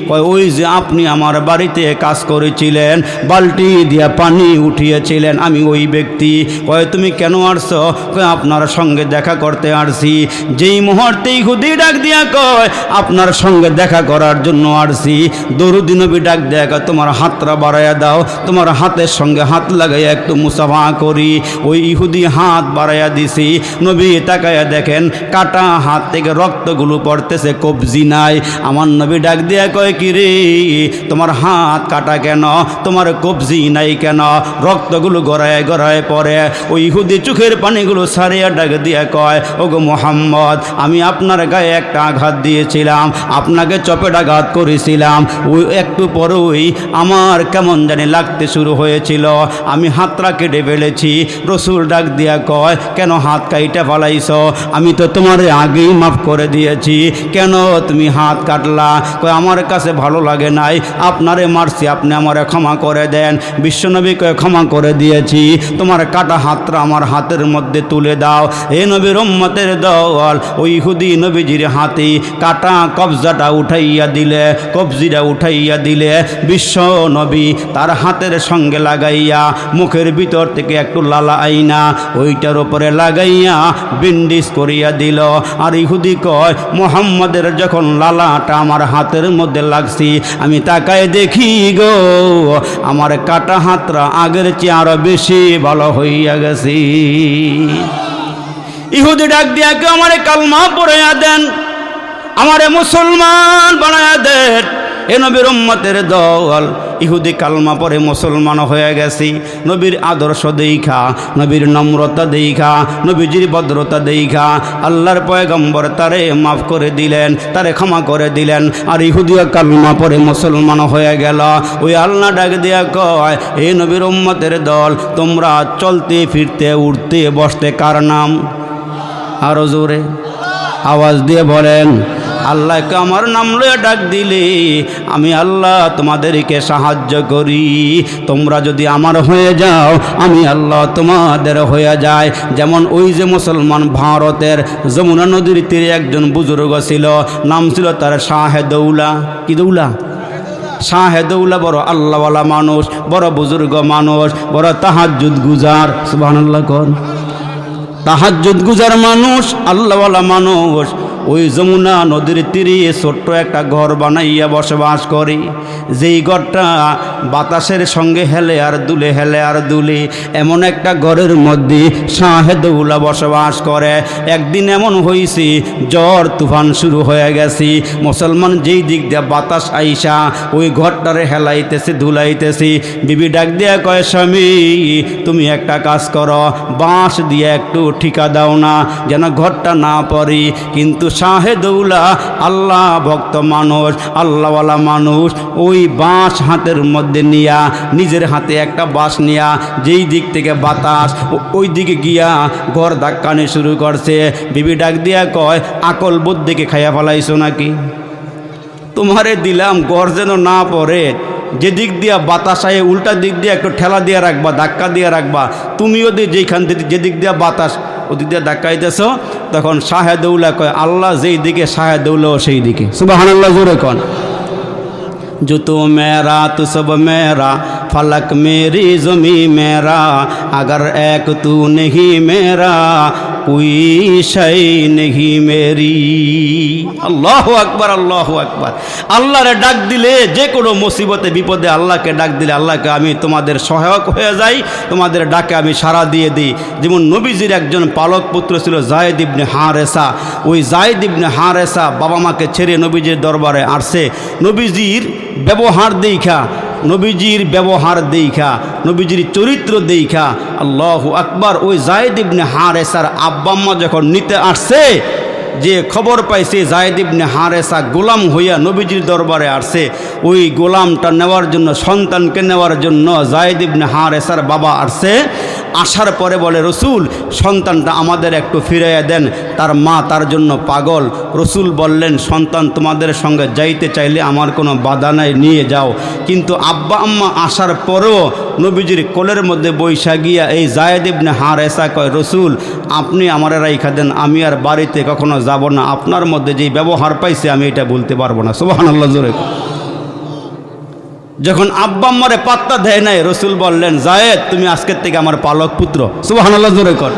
কয় ওই যে আপনি আমার বাড়িতে কাজ করেছিলেন, বালতি দিয়া পানি উঠিয়েছিলেন, আমি ওই ব্যক্তি। কয় তুমি কেন আসছো? কয় আপনার সঙ্গে দেখা করতে আসছি। যেই মুহূর্তে ইহুদি ডাক দিয়া কয় আপনার সঙ্গে দেখা করার জন্য আসছি। দরুদি নবী ডাক দিয়া কয় তোমার হাতটা বাড়াইয়া দাও, তোমার হাতের সঙ্গে হাত লাগাইয়া একটু মুসাফা করি। ওই ইহুদি হাত বাড়াইয়া দিছি। নবী তাকাইয়া দেখেন কাটা হাত থেকে রক্তগুলো পড়তেছে, কবজি নাই। আমার নবী ডাক দিয়া কয় কি রে, তোমার হাত কাটা কেন, তোমার কবজি নাই কেন, রক্তগুলো গড়ায় গড়ায় পড়ে? ওই ইহুদি চোখের পানিগুলো সারিয়া ডাক দিয়া কয় ওগো মোহাম্মদ, আমি আপনার গায়ে একটা আঘাত দিয়েছিলাম, আপনাকে চপেটাঘাত করেছিলাম। ওই একটু পরেই আমার কেমন জানি লাগতে শুরু হয়েছিল, আমি হাতটা কেটে ফেলেছি। রসুল ডাক দিয়া কয় কেন হাত কাইটা ফালাইছ? আমি তো তোমার আগেই মাফ করে দিয়েছি, কেন তুমি হাত কাটলা? কয় আমার কাছে ভালো লাগে নাই, আপনারে মারছি, আপনি আমারে ক্ষমা করে দেন। বিশ্বনবী কয় ক্ষমা করে দিয়েছি, তোমার কাটা হাতটা আমার হাতের মধ্যে তুলে দাও। এ নবীর উম্মতের দল ওই ইহুদি নবীজির হাতে কাটা কবজাটা উঠাইয়া দিলে, কবজিটা উঠাইয়া দিলে। বিশ্ব নবী তার হাতের সঙ্গে লাগাইয়া মুখের ভিতর থেকে একটু লালা আইনা ওইটার উপরে লাগাইয়া বিন্ডিস করিয়া দিল। আর ইহুদি কয় মোহাম্মদের যখন লালাটা আমার হাতের মধ্যে লাগছি, আমি তাকায় দেখি গো আমার কাটা হাতটা আগের চেয়ে আরো বেশি ভালো হইয়া গেছি। ইহুদি ডাক দিয়া কে আমারে কালমা পড়াইয়া দেন, আমারে মুসলমান বানাইয়া দেন। এ নবীর উম্মতের দল ইহুদি কালমা পরে মুসলমান হয়ে গেছি। নবীর আদর্শ দেইখা, নবীর নম্রতা দেইখা, নবীজির ভদ্রতা দেইখা আল্লাহর পয়গম্বর তারে মাফ করে দিলেন, তারে ক্ষমা করে দিলেন। আর ইহুদিও কালমা পরে মুসলমান হয়ে গেল। ওই আল্লাহ ডাক দিয়া কয় এ নবীর উম্মতের দল তোমরা চলতে ফিরতে উঠতে বসতে কার নাম? আরো জোরে আওয়াজ দিয়ে বলেন। আল্লাহকে আমার নাম লয়ে ডাক দিলে আমি আল্লাহ তোমাদেরকে সাহায্য করি। তোমরা যদি আমার হয়ে যাও আমি আল্লাহ তোমাদের হয়ে যায়। যেমন ওই যে মুসলমান ভারতের যমুনা নদীর তীরে একজন বুজুর্গ ছিল, নাম ছিল তার শাহেদৌলা। কি দৌলা? শাহেদৌলা। বড় আল্লাহওয়ালা মানুষ, বড় বুজুর্গ মানুষ, বড় তাহাজ্জুদ গুজার। সুবহানাল্লাহ কোন তাহাজ্জুদ গুজার মানুষ, আল্লাহওয়ালা মানুষ। ওই যমুনা নদীর তীরে ছোট্ট একটা ঘর বানাইয়া বসবাস করে। যেই ঘরটা বাতাসের সঙ্গে হেলে আর দুলে, হেলে আর দুলে, এমন একটা ঘরের মধ্যে শাহেদৌলা বসবাস করে। একদিন এমন হয়েছে ঝড় তুফান শুরু হয়ে গেছে। মুসলমান যেই দিক দিয়ে বাতাস আইসা ওই ঘরটারে হেলাইতেছে, ধুলাইতেছে। বিবি ডাক দিয়া কয় স্বামী তুমি একটা কাজ করো, বাঁশ দিয়ে একটু ঠিকা দাও না যেন ঘরটা না পড়ে। কিন্তু শাহেদৌলা আল্লাহ ভক্ত মানুষ, আল্লাহওয়ালা মানুষ, ওই বাঁশ হাতের মধ্যে নিয়া, নিজের হাতে একটা বাঁশ নিয়া যেই দিক থেকে বাতাস ওই দিকে গিয়া ঘর ধাক্কানি শুরু করছে। বিবি ডাক দিয়া কয় আকল বুদ্ধিকে খাইয়া ফেলাইছো নাকি? তোমারে দিলাম ঘর যেন না পড়ে, যেদিক দিয়া বাতাস আয়ে উল্টা দিক দিয়ে একটু ঠেলা দিয়ে রাখবা, ধাক্কা দিয়ে রাখবা। তুমিও যেইখান থেকে যেদিক দিয়া বাতাস ওদিক দিয়ে ধাক্কাইতেছ। তখন শাহেদৌলা কয় আল্লাহ যেই দিকে শাহেদৌলাও সেই দিকে। সুবহানাল্লাহ জোরে কন। जो तो मेरा तो सब मेरा, फलक मेरी ज़मी मेरा, अगर एक तू नहीं मेरा कोई शय नहीं मेरी। আল্লাহু আকবার, আল্লাহু আকবার। আল্লাহরে ডাক দিলে যে কোনো মুসিবতে বিপদে আল্লাহকে ডাক দিলে আল্লাহকে আমি তোমাদের সহায়ক হয়ে যাই, তোমাদের ডাকে আমি সাড়া দিয়ে দিই। যেমন নবীজির একজন পালক পুত্র ছিল যায়েদ ইবনে হারেসা। ওই যায়েদ ইবনে হারেসা বাবা মাকে ছেড়ে নবীজির দরবারে আসছে। নবীজির ব্যবহার দেখা নবীজির ব্যবহার দেখা, নবীজির চরিত্র দেখা, আল্লাহু আকবার, ওই যায়েদ ইবনে হারেসার আব্বা আম্মা যখন নিতে আসছে, যে খবর পাইছে যায়েদ ইবনে হারেসা গোলাম হইয়া নবীজির দরবারে আসছে, ওই গোলামটা নেওয়ার জন্য, সন্তানকে নেওয়ার জন্য যায়েদ ইবনে হারেসার বাবা আসছে। আসার পরে বলে, রসুল সন্তানটা আমাদের একটু ফিরাইয়া দেন, তার মা তার জন্য পাগল। রসুল বললেন, সন্তান তোমাদের সঙ্গে যাইতে চাইলে আমার কোনো বাধা নাই, নিয়ে যাও। কিন্তু আব্বা আম্মা আসার পরেও নবীজির কোলের মধ্যে বৈশা গিয়া এই যায়েদ ইবনে হারেসা কয়, রসুল আপনি আমার রাইখা দেন, আমি আর বাড়িতে কখনো যাব না, আপনার মধ্যে যেই ব্যবহার পাইছে আমি এটা বলতে পারবো না। সুবহানাল্লাহ জোরে। যখন আব্বা আম্মারে পাত্তা দেয় নাই, রসুল বললেন, যায়েদ তুমি আজকের থেকে আমার পালক পুত্র। সুবহানাল্লাহ জোরে কর।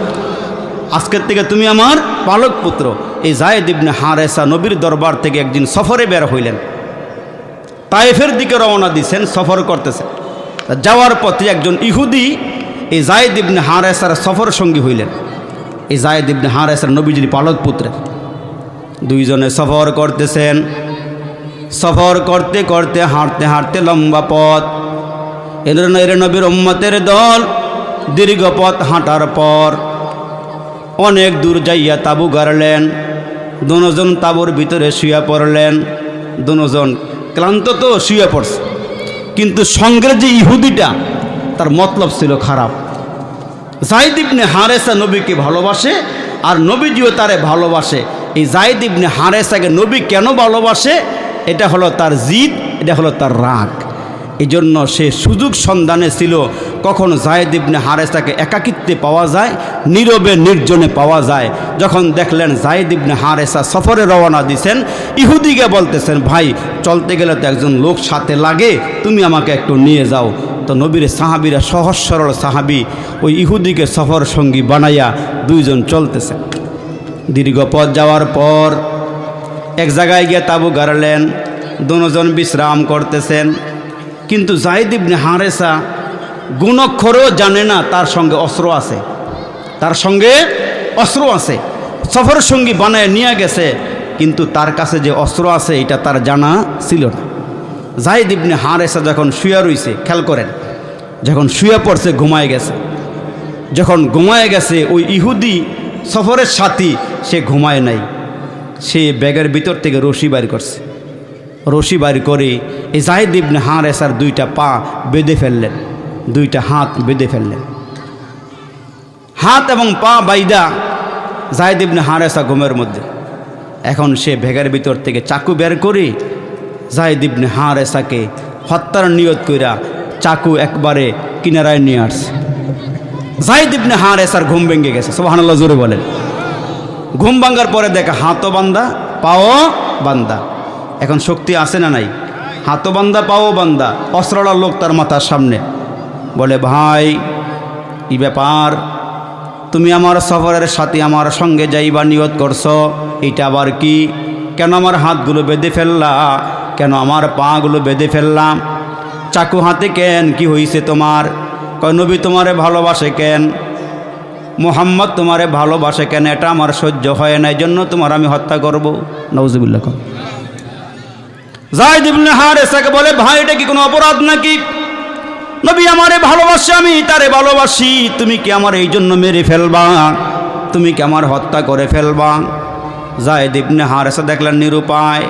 আজকের থেকে তুমি আমার পালক পুত্র। এই যায়েদ ইবনে হারেসা নবীর দরবার থেকে একদিন সফরে বের হইলেন, তায়েফের দিকে রওনা দিছেন, সফর করতেছেন। যাওয়ার পথে একজন ইহুদি এই যায়েদ ইবনে হারেসার সফর সঙ্গী হইলেন। এই যায়েদ ইবনে হারেসার নবীজির পালক পুত্রের। দুইজনে সফর করতেছেন। সফর করতে করতে, হাঁটতে হাঁটতে লম্বা পথ, এর নবীর উম্মতের দল দীর্ঘ পথ হাঁটার পর অনেক দূর যাইয়া তাঁবু গাড়লেন। দুজন তাঁবুর ভিতরে শুয়ে পড়লেন। দুজন ক্লান্ত তো শুয়ে পড়ছে, কিন্তু সঙ্গের যে ইহুদিটা, তার মতলব ছিল খারাপ। যায়েদ ইবনে হারেসা নবীকে ভালোবাসে, আর নবীজিও তারে ভালোবাসে। এই যায়েদ ইবনে হারেসাকে নবী কেন ভালোবাসে? এটা হলো তার জিদ, এটা হলো তার রাগ। এই জন্য সে সুযোগ সন্ধানে ছিল কখন যায়েদ ইবনে হারেসাকে একাকিত্বে পাওয়া যায়, নীরবে নির্জনে পাওয়া যায়। যখন দেখলেন যায়েদ ইবনে হারেসা সফরে রওনা দিছেন, ইহুদিকে বলতেছেন, ভাই চলতে গেলে তো একজন লোক সাথে লাগে, তুমি আমাকে একটু নিয়ে যাও। তো নবীর সাহাবিরা, সহজ সরল সাহাবি, ওই ইহুদিকে সফর সঙ্গী বানাইয়া দুইজন চলতেছে। দীর্ঘ পথ যাওয়ার পর এক জায়গায় গিয়ে তাঁবু গাড়লেন। দুজন বিশ্রাম করতেছেন। কিন্তু যায়েদ ইবনে হারেসা গুণাক্ষরও জানে না তার সঙ্গে অস্ত্র আছে, তার সঙ্গে অস্ত্র আছে। সফর সঙ্গী বানায় নিয়ে গেছে, কিন্তু তার কাছে যে অস্ত্র আছে এটা তার জানা ছিল না। যায়েদ ইবনে হারেসা যখন শুয়ে রইছে, খেয়াল করেন, যখন শুয়ে পড়ছে, ঘুমায় গেছে। যখন ঘুমায় গেছে, ওই ইহুদি সফরের সাথী সে ঘুমায় নাই। সে ব্যাগের ভিতর থেকে রশি বাইর করছে। রশি বাইর করে এই যায়েদ ইবনে হারেসার দুইটা পা বেঁধে ফেললেন, দুইটা হাত বেঁধে ফেললেন। হাত এবং পা বাইদা যায়েদ ইবনে হারেসা ঘুমের মধ্যে। এখন সে ব্যাগের ভিতর থেকে চাকু বের করে যায়েদ ইবনে হারেসাকে হত্যার নিয়ত কইরা চাকু একবারে কিনারায় নিয়ে আসছে। যায়েদ ইবনে হারেসার ঘুম ভেঙে গেছে। সুবহানাল্লাহ জোরে বলেন। ঘুম ভাঙার পরে দেখা হাতও বান্দা, পাও বান্দা। এখন শক্তি আছে না নাই? হাতও বান্দা, পাও বান্দা। অস্ত্রওয়ালা লোক তার মাথার সামনে। বলে, ভাই এই ব্যাপার, তুমি আমার সফরের সাথে আমার সঙ্গে যাইবা নিয়ত করছো, এইটা আবার কি? কেন আমার হাতগুলো বেঁধে ফেললা? কেন আমার পাগুলো বেঁধে ফেললাম? চাকু হাতে কেন? কি হয়েছে তোমার? কয়, নবী তোমারে ভালোবাসে কেন, মুহাম্মদ তোমারে ভালোবাসে কেন, এটা আমার সহ্য হয় না, এই জন্য তোমার আমি হত্যা করব। নাউজুবিল্লাহ। যায়েদ ইবনে হারেসাকে বলে, ভাই এটা কি কোনো অপরাধ নাকি? নবী আমারে ভালোবাসে, আমি তারে ভালোবাসি, তুমি কি আমার এই জন্য মেরে ফেলবা? তুমি কি আমার হত্যা করে ফেলবা? যায়েদ ইবনে হারেসা দেখলেন নিরুপায়,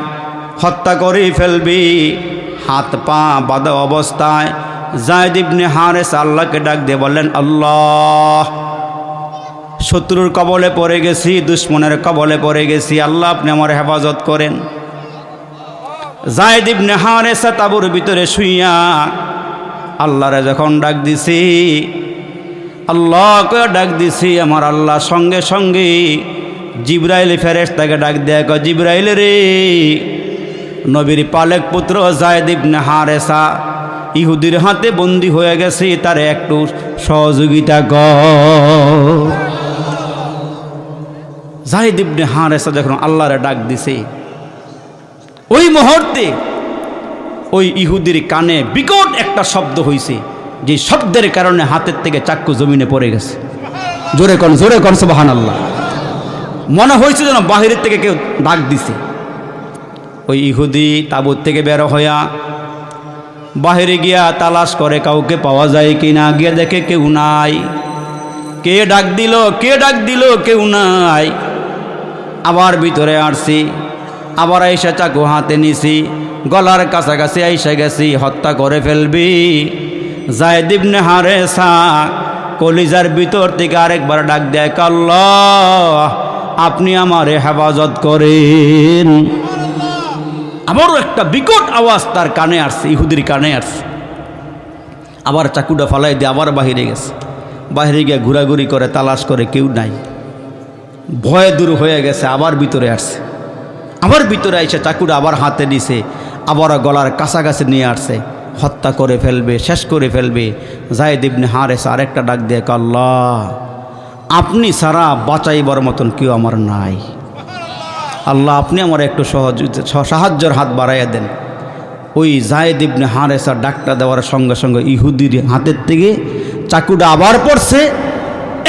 হত্যা করে ফেলবি। হাত পা বাঁধা অবস্থায় যায়েদ ইবনে হারেসা আল্লাহকে ডাক দিয়ে বললেন, আল্লাহ, শত্রুর কবলে পড়ে গেছি, দুশ্মনের কবলে পড়ে গেছি, আল্লাহ আপনি আমার হেফাজত করেন। যায়েদ ইবনে হারেসা তাঁবুর ভিতরে শুইয়া আল্লাহরে যখন ডাক দিছি, আল্লাহকে ডাক দিছি, আমার আল্লাহ সঙ্গে সঙ্গে জিবরাইল ফেরেশতাকে ডাক দেয়া, কয়, জিবরাইল রে, নবীর পালক পুত্র যায়েদ ইবনে হারেসা ইহুদির হাতে বন্দী হয়ে গেছে, তার একটু সহযোগিতা কর। যায়েদ ইবনে হারেসা যখন আল্লাহরে ডাক দিছে, ওই মুহূর্তে ওই ইহুদির কানে বিকট একটা শব্দ হয়েছে, যে শব্দের কারণে হাতের থেকে চাক্কু জমিনে পড়ে গেছে। জোরে কন, জোরে কন সুবহানাল্লাহ। মনে হয়েছে যেন বাহিরের থেকে কেউ ডাক দিছে। ওই ইহুদি তাবুত থেকে বের হইয়া বাহিরে গিয়া তালাশ করে কাউকে পাওয়া যায় কিনা, গিয়ে দেখে কেউ নাই। কে ডাক দিল, কে ডাক দিল, কেউ নাই। আবার ভিতরে আসছি, আবার আইসা চাকু হাতে নিছি, গলার কাছাকাছি আইসা গেছি, হত্যা করে ফেলবি। যায়েদ ইবনে হারেসা কলিজার ভিতর থেকে আরেকবার ডাক দেয়, আল্লাহ আপনি আমারে হেফাজত করেন। আবারও একটা বিকট আওয়াজ তার কানে আসছে, ইহুদির কানে আসছে। আবার চাকুটা ফালাই দিয়ে আবার বাহিরে গেছে। বাহিরে গিয়ে ঘোরাঘুরি করে তালাশ করে কেউ নাই। ভয়ে দূর হয়ে গেছে, আবার ভিতরে আসছে। আবার ভিতরে এসে চাকুটা আবার হাতে নিছে, আবার গলার কাছাকাছি নিয়ে আসছে, হত্যা করে ফেলবে, শেষ করে ফেলবে। যায়েদ ইবনে হারেসা আরেকটা ডাক দিয়ে, আল্লাহ আপনি ছাড়া বাঁচাইবার মতন কেউ আমার নাই। আল্লাহ আপনি আমার একটু সাহায্যের হাত বাড়াইয়া দেন। ওই যায়েদ ইবনে হারেসা ডাকটা দেওয়ার সঙ্গে সঙ্গে ইহুদির হাতের থেকে চাকুটা আবার পড়ছে।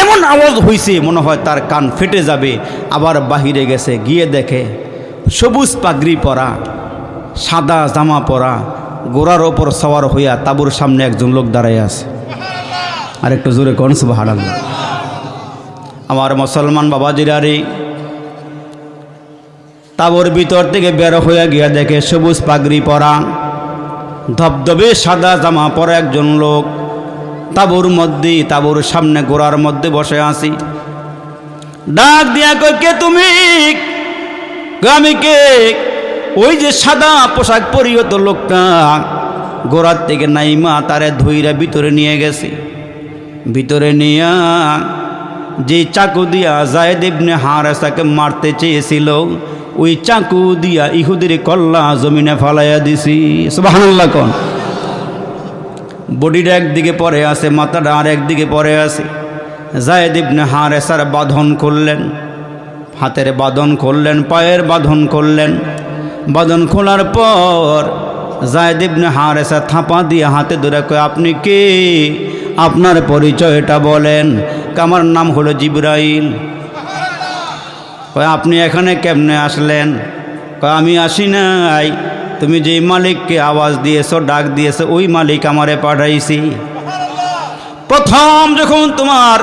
এমন আওয়াজ হয়েছে মনে হয় তার কান ফেটে যাবে। আবার বাহিরে গেছে, গিয়ে দেখে সবুজ পাগড়ি পরা, সাদা জামা পরা, গোড়ার ওপর সওয়ার হইয়া তাঁবুর সামনে একজন লোক দাঁড়ায় আছে। আর একটু জোরে কোন সুবহানাল্লাহ। আমার মুসলমান বাবাজিরা রে, তাঁবুর ভিতর থেকে বের হইয়া গিয়া দেখে সবুজ পাগড়ি পরা, ধবধবে সাদা জামা পরা একজন লোক তাঁবুর মধ্যে, তাঁবুর সামনে গোড়ার মধ্যে বসে আছি। ডাক দিয়া কই, কে তুমি? আমি কে? ওই যে সাদা পোশাক পরিহিত লোকটা গোড়ার থেকে নাইমা তারে ধইরা ভিতরে নিয়ে গেছে। ভিতরে নিয়া যে চাকু দিয়া যায়েদ ইবনে হারেসাকে মারতে চেয়েছিল, ওই চাকু দিয়া ইহুদির কল্লা জমিনে ফালাইয়া দিছি। সুবহানাল্লাহ কোন। বডিটা একদিকে পরে আছে, মাথাটা আর একদিকে পরে আছে। যায়েদ ইবনে হারেসার বাঁধন করলেন, হাতের বাঁধন করলেন, পায়ের বাঁধন করলেন। বাঁধন খোলার পর যায়েদ ইবনে হারেসা থাপা দিয়ে হাতে ধরে কয়, আপনি কে? আপনার পরিচয়টা বলেন। আমার নাম হলো জিবরাইল। কয় আপনি এখানে কেমনে আসলেন? কয় আমি আসি নাই, তুমি যেই মালিককে আওয়াজ দিয়েছো, ডাক দিয়েছো, ওই মালিক আমারে পাঠাইছি। প্রথম যখন তোমার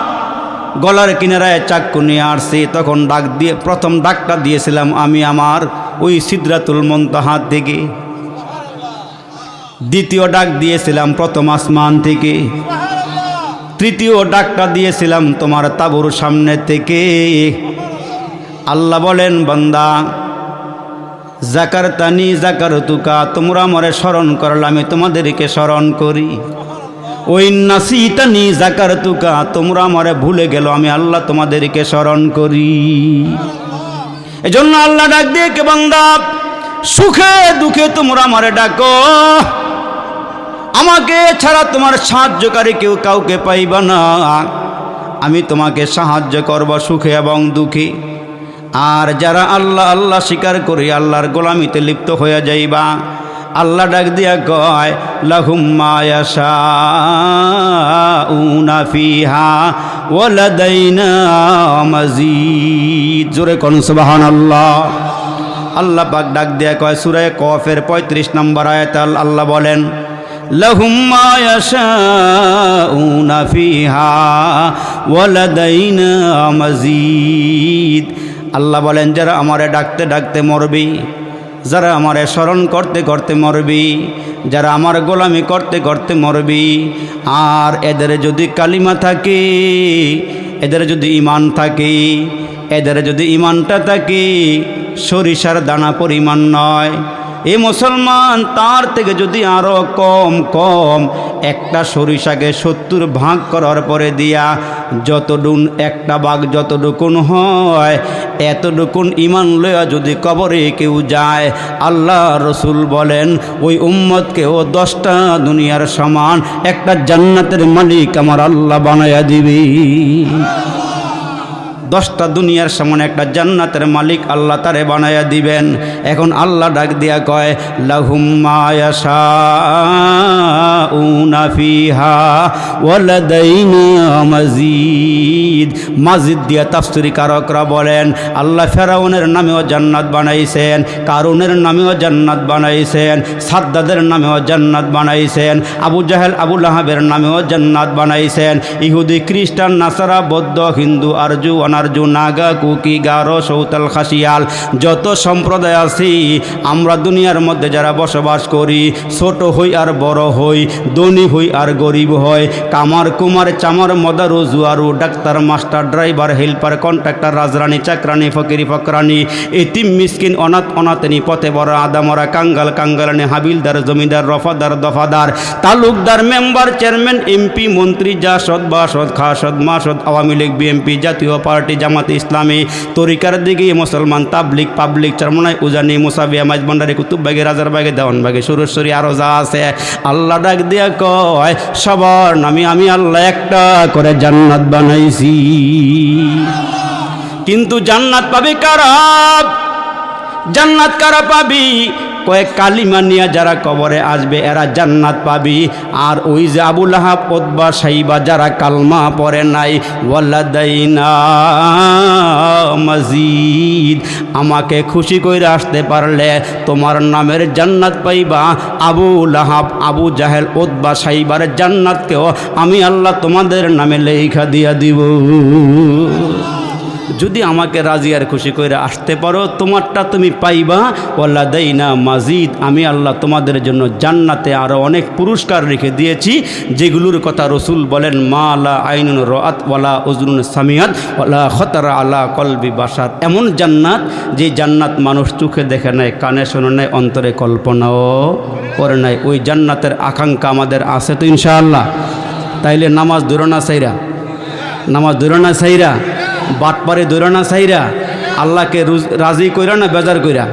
গলার কিনারায় চাক্কু নিয়ে আসছি, তখন ডাক দিয়ে প্রথম ডাকটা দিয়েছিলাম আমি আমার ওই সিদরাতুল মুনতাহা থেকে। দ্বিতীয় ডাক দিয়েছিলাম প্রথম আসমান থেকে। তৃতীয় ডাকটা দিয়েছিলাম তোমার তাঁবুর সামনে থেকে। আল্লাহ বলেন, বান্দা জাকারতানি জাকারতুকা, তোমরা আমারে স্মরণ করলে আমি তোমাদেরকে স্মরণ করি। ওই নাসিতানি জাকারতুকা, তোমরা আমারে ভুলে গেল, আমি আল্লাহ তোমাদেরকে স্মরণ করি। এজন্য আল্লাহ ডাক দিয়ে, কে বান্দা সুখে দুঃখে তোমরা আমারে ডাকো, আমাকে ছাড়া তোমার সাহায্যকারী কেউ কাউকে পাইবা না। আমি তোমাকে সাহায্য করব সুখে এবং দুঃখে। আর যারা আল্লাহ আল্লাহ স্বীকার করি আল্লাহর গোলামিতে লিপ্ত হয়ে যাইবা, আল্লাহ ডাক দিয়া কয়, লাহুম মা ইয়াশাউনা ফিহা ওয়া লাদাইনা মাজিদ। জোরে কোন সুবহানাল্লাহ। আল্লাহ পাক ডাক দিয়া কয়, সূরা কফের 35 নম্বর আয়াতে আল্লাহ বলেন, লাহুম মা ইয়াশাউনা ফিহা ওয়া লাদাইনা মাজিদ। আল্লাহ বলেন, যারা আমারে ডাকতে ডাকতে মরবি, যারা আমারে স্মরণ করতে করতে মরবি, যারা আমার গোলামি করতে করতে মরবি, আর এদের যদি কালিমা থাকে, এদের যদি ঈমান থাকে, এদের যদি ঈমানটা থাকে সরিষার দানা পরিমাণ নয়, এ মুসলমান তার থেকে যদি আরও কম কম একটা সরিষাকে 70 ভাগ করার পরে দিয়া যতটুকুন একটা ভাগ যতটুকুন হয়, এতটুকুন ঈমান লইয়া যদি কবরে কেউ যায়, আল্লাহ রসুল বলেন ওই উম্মতকেও 10টা দুনিয়ার সমান একটা জান্নাতের মালিক আমার আল্লাহ বানায়া দিবি। 10টা দুনিয়ার সামনে একটা জান্নাতের মালিক আল্লাহ তারে বানায়া দিবেন। এখন আল্লাহ ডাক দিয়া কয় লাহুম মা ইয়াশাউনা ফিহা ওয়ালাদাইনা মাজিদ। মাজিদ দিয়া তাফসীরি কারকরা বলেন আল্লাহ ফেরাউনের নামেও জান্নাত বানাইছেন, কারুনের নামেও জান্নাত বানাইছেন, সাদ্দাদের নামেও জান্নাত বানাইছেন, আবু জাহেল আবু লাহাবের নামেও জান্নাত বানাইছেন। ইহুদি খ্রিস্টান নাসারা বৌদ্ধ হিন্দু আরজু অনারজু নাগা কুকি গারো সৌতাল খাসিয়াল যত সম্প্রদায় আছি আমরা দুনিয়ার মধ্যে যারা বসবাস করি, ছোট হই আর বড় হই, ধনী হই আর গরিব হই, কামার কুমার চামার মদারু জুয়ারু doctor master driver helper contractor রাজরানী চাকরানি ফকিরি ফকরানি এতিম মিসকিন অনাথ অনাথনী পথে বড় আদামরা কাঙ্গাল কাঙ্গালানি হাবিলদার জমিদার রফাদার দফাদার তালুকদার মেম্বার চেয়ারম্যান এমপি মন্ত্রী জাসদ বাসদ খাসদ মাসদ আওয়ামী লীগ বিএমপি জাতীয় পার্টি জামাতে ইসলামী তরিকার দিকে মুসলমান তাবলিক পাবলিক চরমনাই উজানি মুসাবিয়া মাইজবান্ডারি কুতুববাগে রাজারবাগে দেওয়ানবাগে সুরেশ্বরী আরও যা আছে আল্লাহ ডাক দিয়া কয় সবার নামে আমি আল্লাহ একটা করে জান্নাত বানাইছি। কিন্তু জান্নাত পাবে কারা? জান্নাত কারা পাবি? কয়েক কালিমা নিয়ে যারা কবরে আসবে এরা জান্নাত পাবি। আর ওই যে আবু লাহাব উতবা সাইবা যারা কালমা পড়ে নাই ওয়ালাদাইনা মাজিদ, আমাকে খুশি করে আসতে পারলে তোমার নামের জান্নাত পাইবা। আবু লাহাব আবু জাহেল উতবা সাইবার জান্নাতকেও আমি আল্লাহ তোমাদের নামে লেখা দিয়া দিব। যদি আমাকে রাজি আর খুশি করে আসতে পারো তোমারটা তুমি পাইবা। ওয়ালাদাইনা মাজিদ, আমি আল্লাহ তোমাদের জন্য জান্নাতে আরও অনেক পুরস্কার রেখে দিয়েছি যেগুলোর কথা রসুল বলেন মা লা আইনুন রাআত ওয়ালা উযুনুন সামিআত ওয়ালা খতারা আলা কলবি বাশার। এমন জান্নাত যে জান্নাত মানুষ চোখে দেখে নাই, কানে শোনে নাই, অন্তরে কল্পনাও করে নাই। ওই জান্নাতের আকাঙ্ক্ষা আমাদের আছে তো ইনশাআল্লাহ। তাইলে নামাজ দূর না সাইরা, নামাজ দূর না সাইরা, বাটপারে দৌড়ানা সাইরা, আল্লাহকে রাজি কইরা না বেজার কইরা।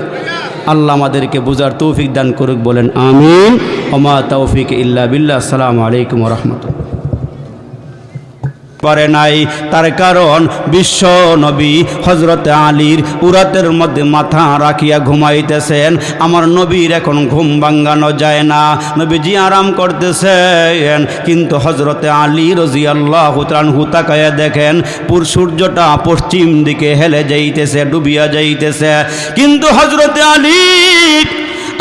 আল্লাহ আমাদেরকে বুঝার তৌফিক দান করুক, বলেন আমিন। ওমা তৌফিক ইল্লা বিল্লাহ। আসসালামু আলাইকুম ওয়া রাহমাতুল্লাহ। পারে নাই তার কারণ বিশ্ব নবী হজরতে আলীর উরাতের মধ্যে মাথা রাখিয়া ঘুমাইতেছেন। আমার নবীর এখন ঘুম ভাঙ্গানো যায় না, নবীজি আরাম করতেছেন। কিন্তু হজরতে আলী রাদিয়াল্লাহু তাআলা তাকায়া দেখেন সূর্যটা পশ্চিম দিকে হেলে যাইতেছে, ডুবিয়া যাইতেছে। কিন্তু হজরতে আলী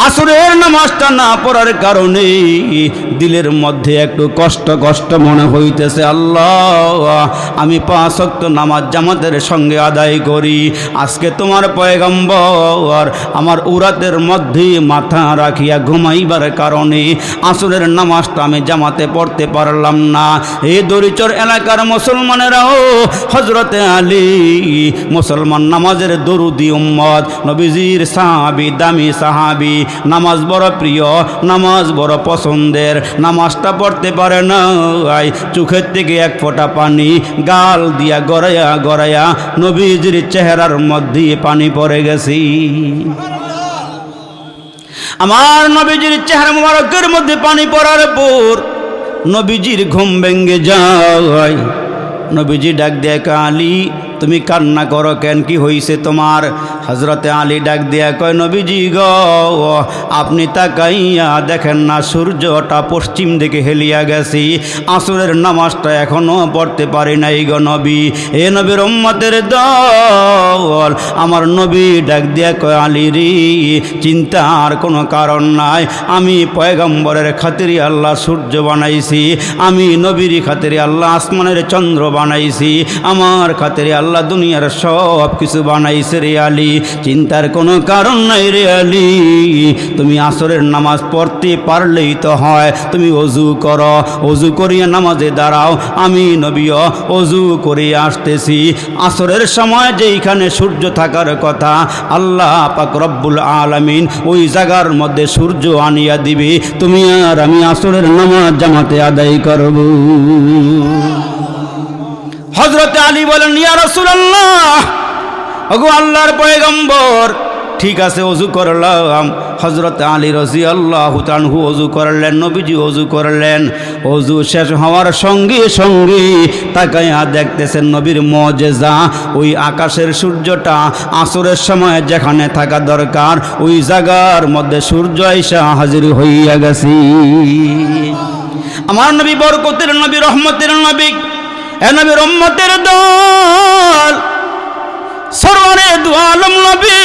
আসরের নামাজটা না পড়ার কারণে দিলের মধ্যে একটু কষ্ট কষ্ট মনে হইতেছে। আল্লাহ, আমি 5 ওয়াক্ত নামাজ জামাতের সঙ্গে আদায় করি, আজকে তোমার পয়গম্বর আমার উরাতের মধ্যে মাথা রাখিয়া ঘুমাইবার কারণে আসরের নামাজটা আমি জামাতে পড়তে পারলাম না। এই দরিচর এলাকার মুসলমানেরাও হজরতে আলী মুসলমান নামাজের দরুদি উম্মত, নবীজির সাহাবী, দামি সাহাবী, নামাজ বড় প্রিয়, নামাজ বড় পছন্দের, নামাজটা পড়তে পারে না। চোখের থেকে এক ফোঁটা পানি গাল দিয়া গড়াইয়া গড়াইয়া নবীজির চেহারার মধ্যে পানি পড়ে গেছি। আমার নবীজির চেহারা মুবারকের মধ্যে পানি পড়ার পর নবীজির ঘুম ভেঙে যায়। নবীজি ডাক দেয়, আলী তুমি কান্না করো কেন, কি হইছে তোমার? হজরতে আলী ডাক দিয়া কয়, নবীজি গো, আপনি তাকাইয়া দেখেন না সূর্যটা পশ্চিম দিকে হেলিয়া গেছি, আসরের নামাজটা এখনো পড়তে পারি নাই গো নবী। এ নবীর উম্মতের দল, আমার নবী ডাক দিয়া কয়, আলী রে চিন্তার কোনো কারণ নাই, আমি পয়গম্বরের খাতিরে আল্লাহ সূর্য বানাইছি, আমি নবীর খাতিরে আল্লাহ আসমানের চন্দ্র বানাইছি, আমার খাতিরে আল্লাহ দুনিয়ার সব কিছু বানাইছে রে আলী, চিন্তার কোনো কারণ নাই রে আলী। তুমি আসরের নামাজ পড়তে পারলেই তো হয়, তুমি ওযু করো, ওযু করিয়া নামাজে দাঁড়াও, আমি নবীও ওযু করে আসতেছি। আসরের সময় যেইখানে সূর্য থাকার কথা আল্লাহ পাক রব্বুল আলামিন ওই জায়গার মধ্যে সূর্য আনিয়া দিবে, তুমি আর আমি আসরের নামাজ জামাতে আদায় করব। হযরত আলী বলেন, ইয়া রাসূলুল্লাহ, ওগো আল্লাহর পয়গম্বর, ঠিক আছে অজু করলাম। হযরত আলী রাদিয়াল্লাহু তাআলা অজু করলেন, নবীজি অজু করলেন। অজু শেষ হওয়ার সঙ্গে সঙ্গে তাকায়া দেখতেছেন নবীর মুজিজা, ওই আকাশের সূর্যটা আসরের সময় যেখানে থাকা দরকার ওই জায়গার মধ্যে সূর্য আইসা হাজির হইয়া গেছে। আমার নবী বরকতের নবী, রহমতের নবী, এ নবীর উম্মতের দল, সরওয়ারে দু আলম নবী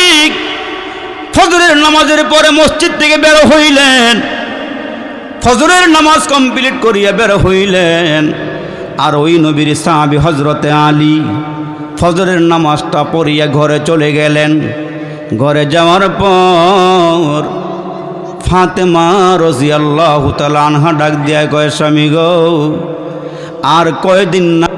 ফজরের নামাজের পরে মসজিদ থেকে বের হইলেন। ফজরের নামাজ কমপ্লিট করিয়া বের হইলেন। আর ওই নবীর সাহাবী হযরতে আলী ফজরের নামাজটা পড়িয়া ঘরে চলে গেলেন। ঘরে যাওয়ার পর ফাতেমা রাদিয়াল্লাহু তাআলা আনহা ডাক দিয়া কয়, স্বামী গো, আর কয়দিন না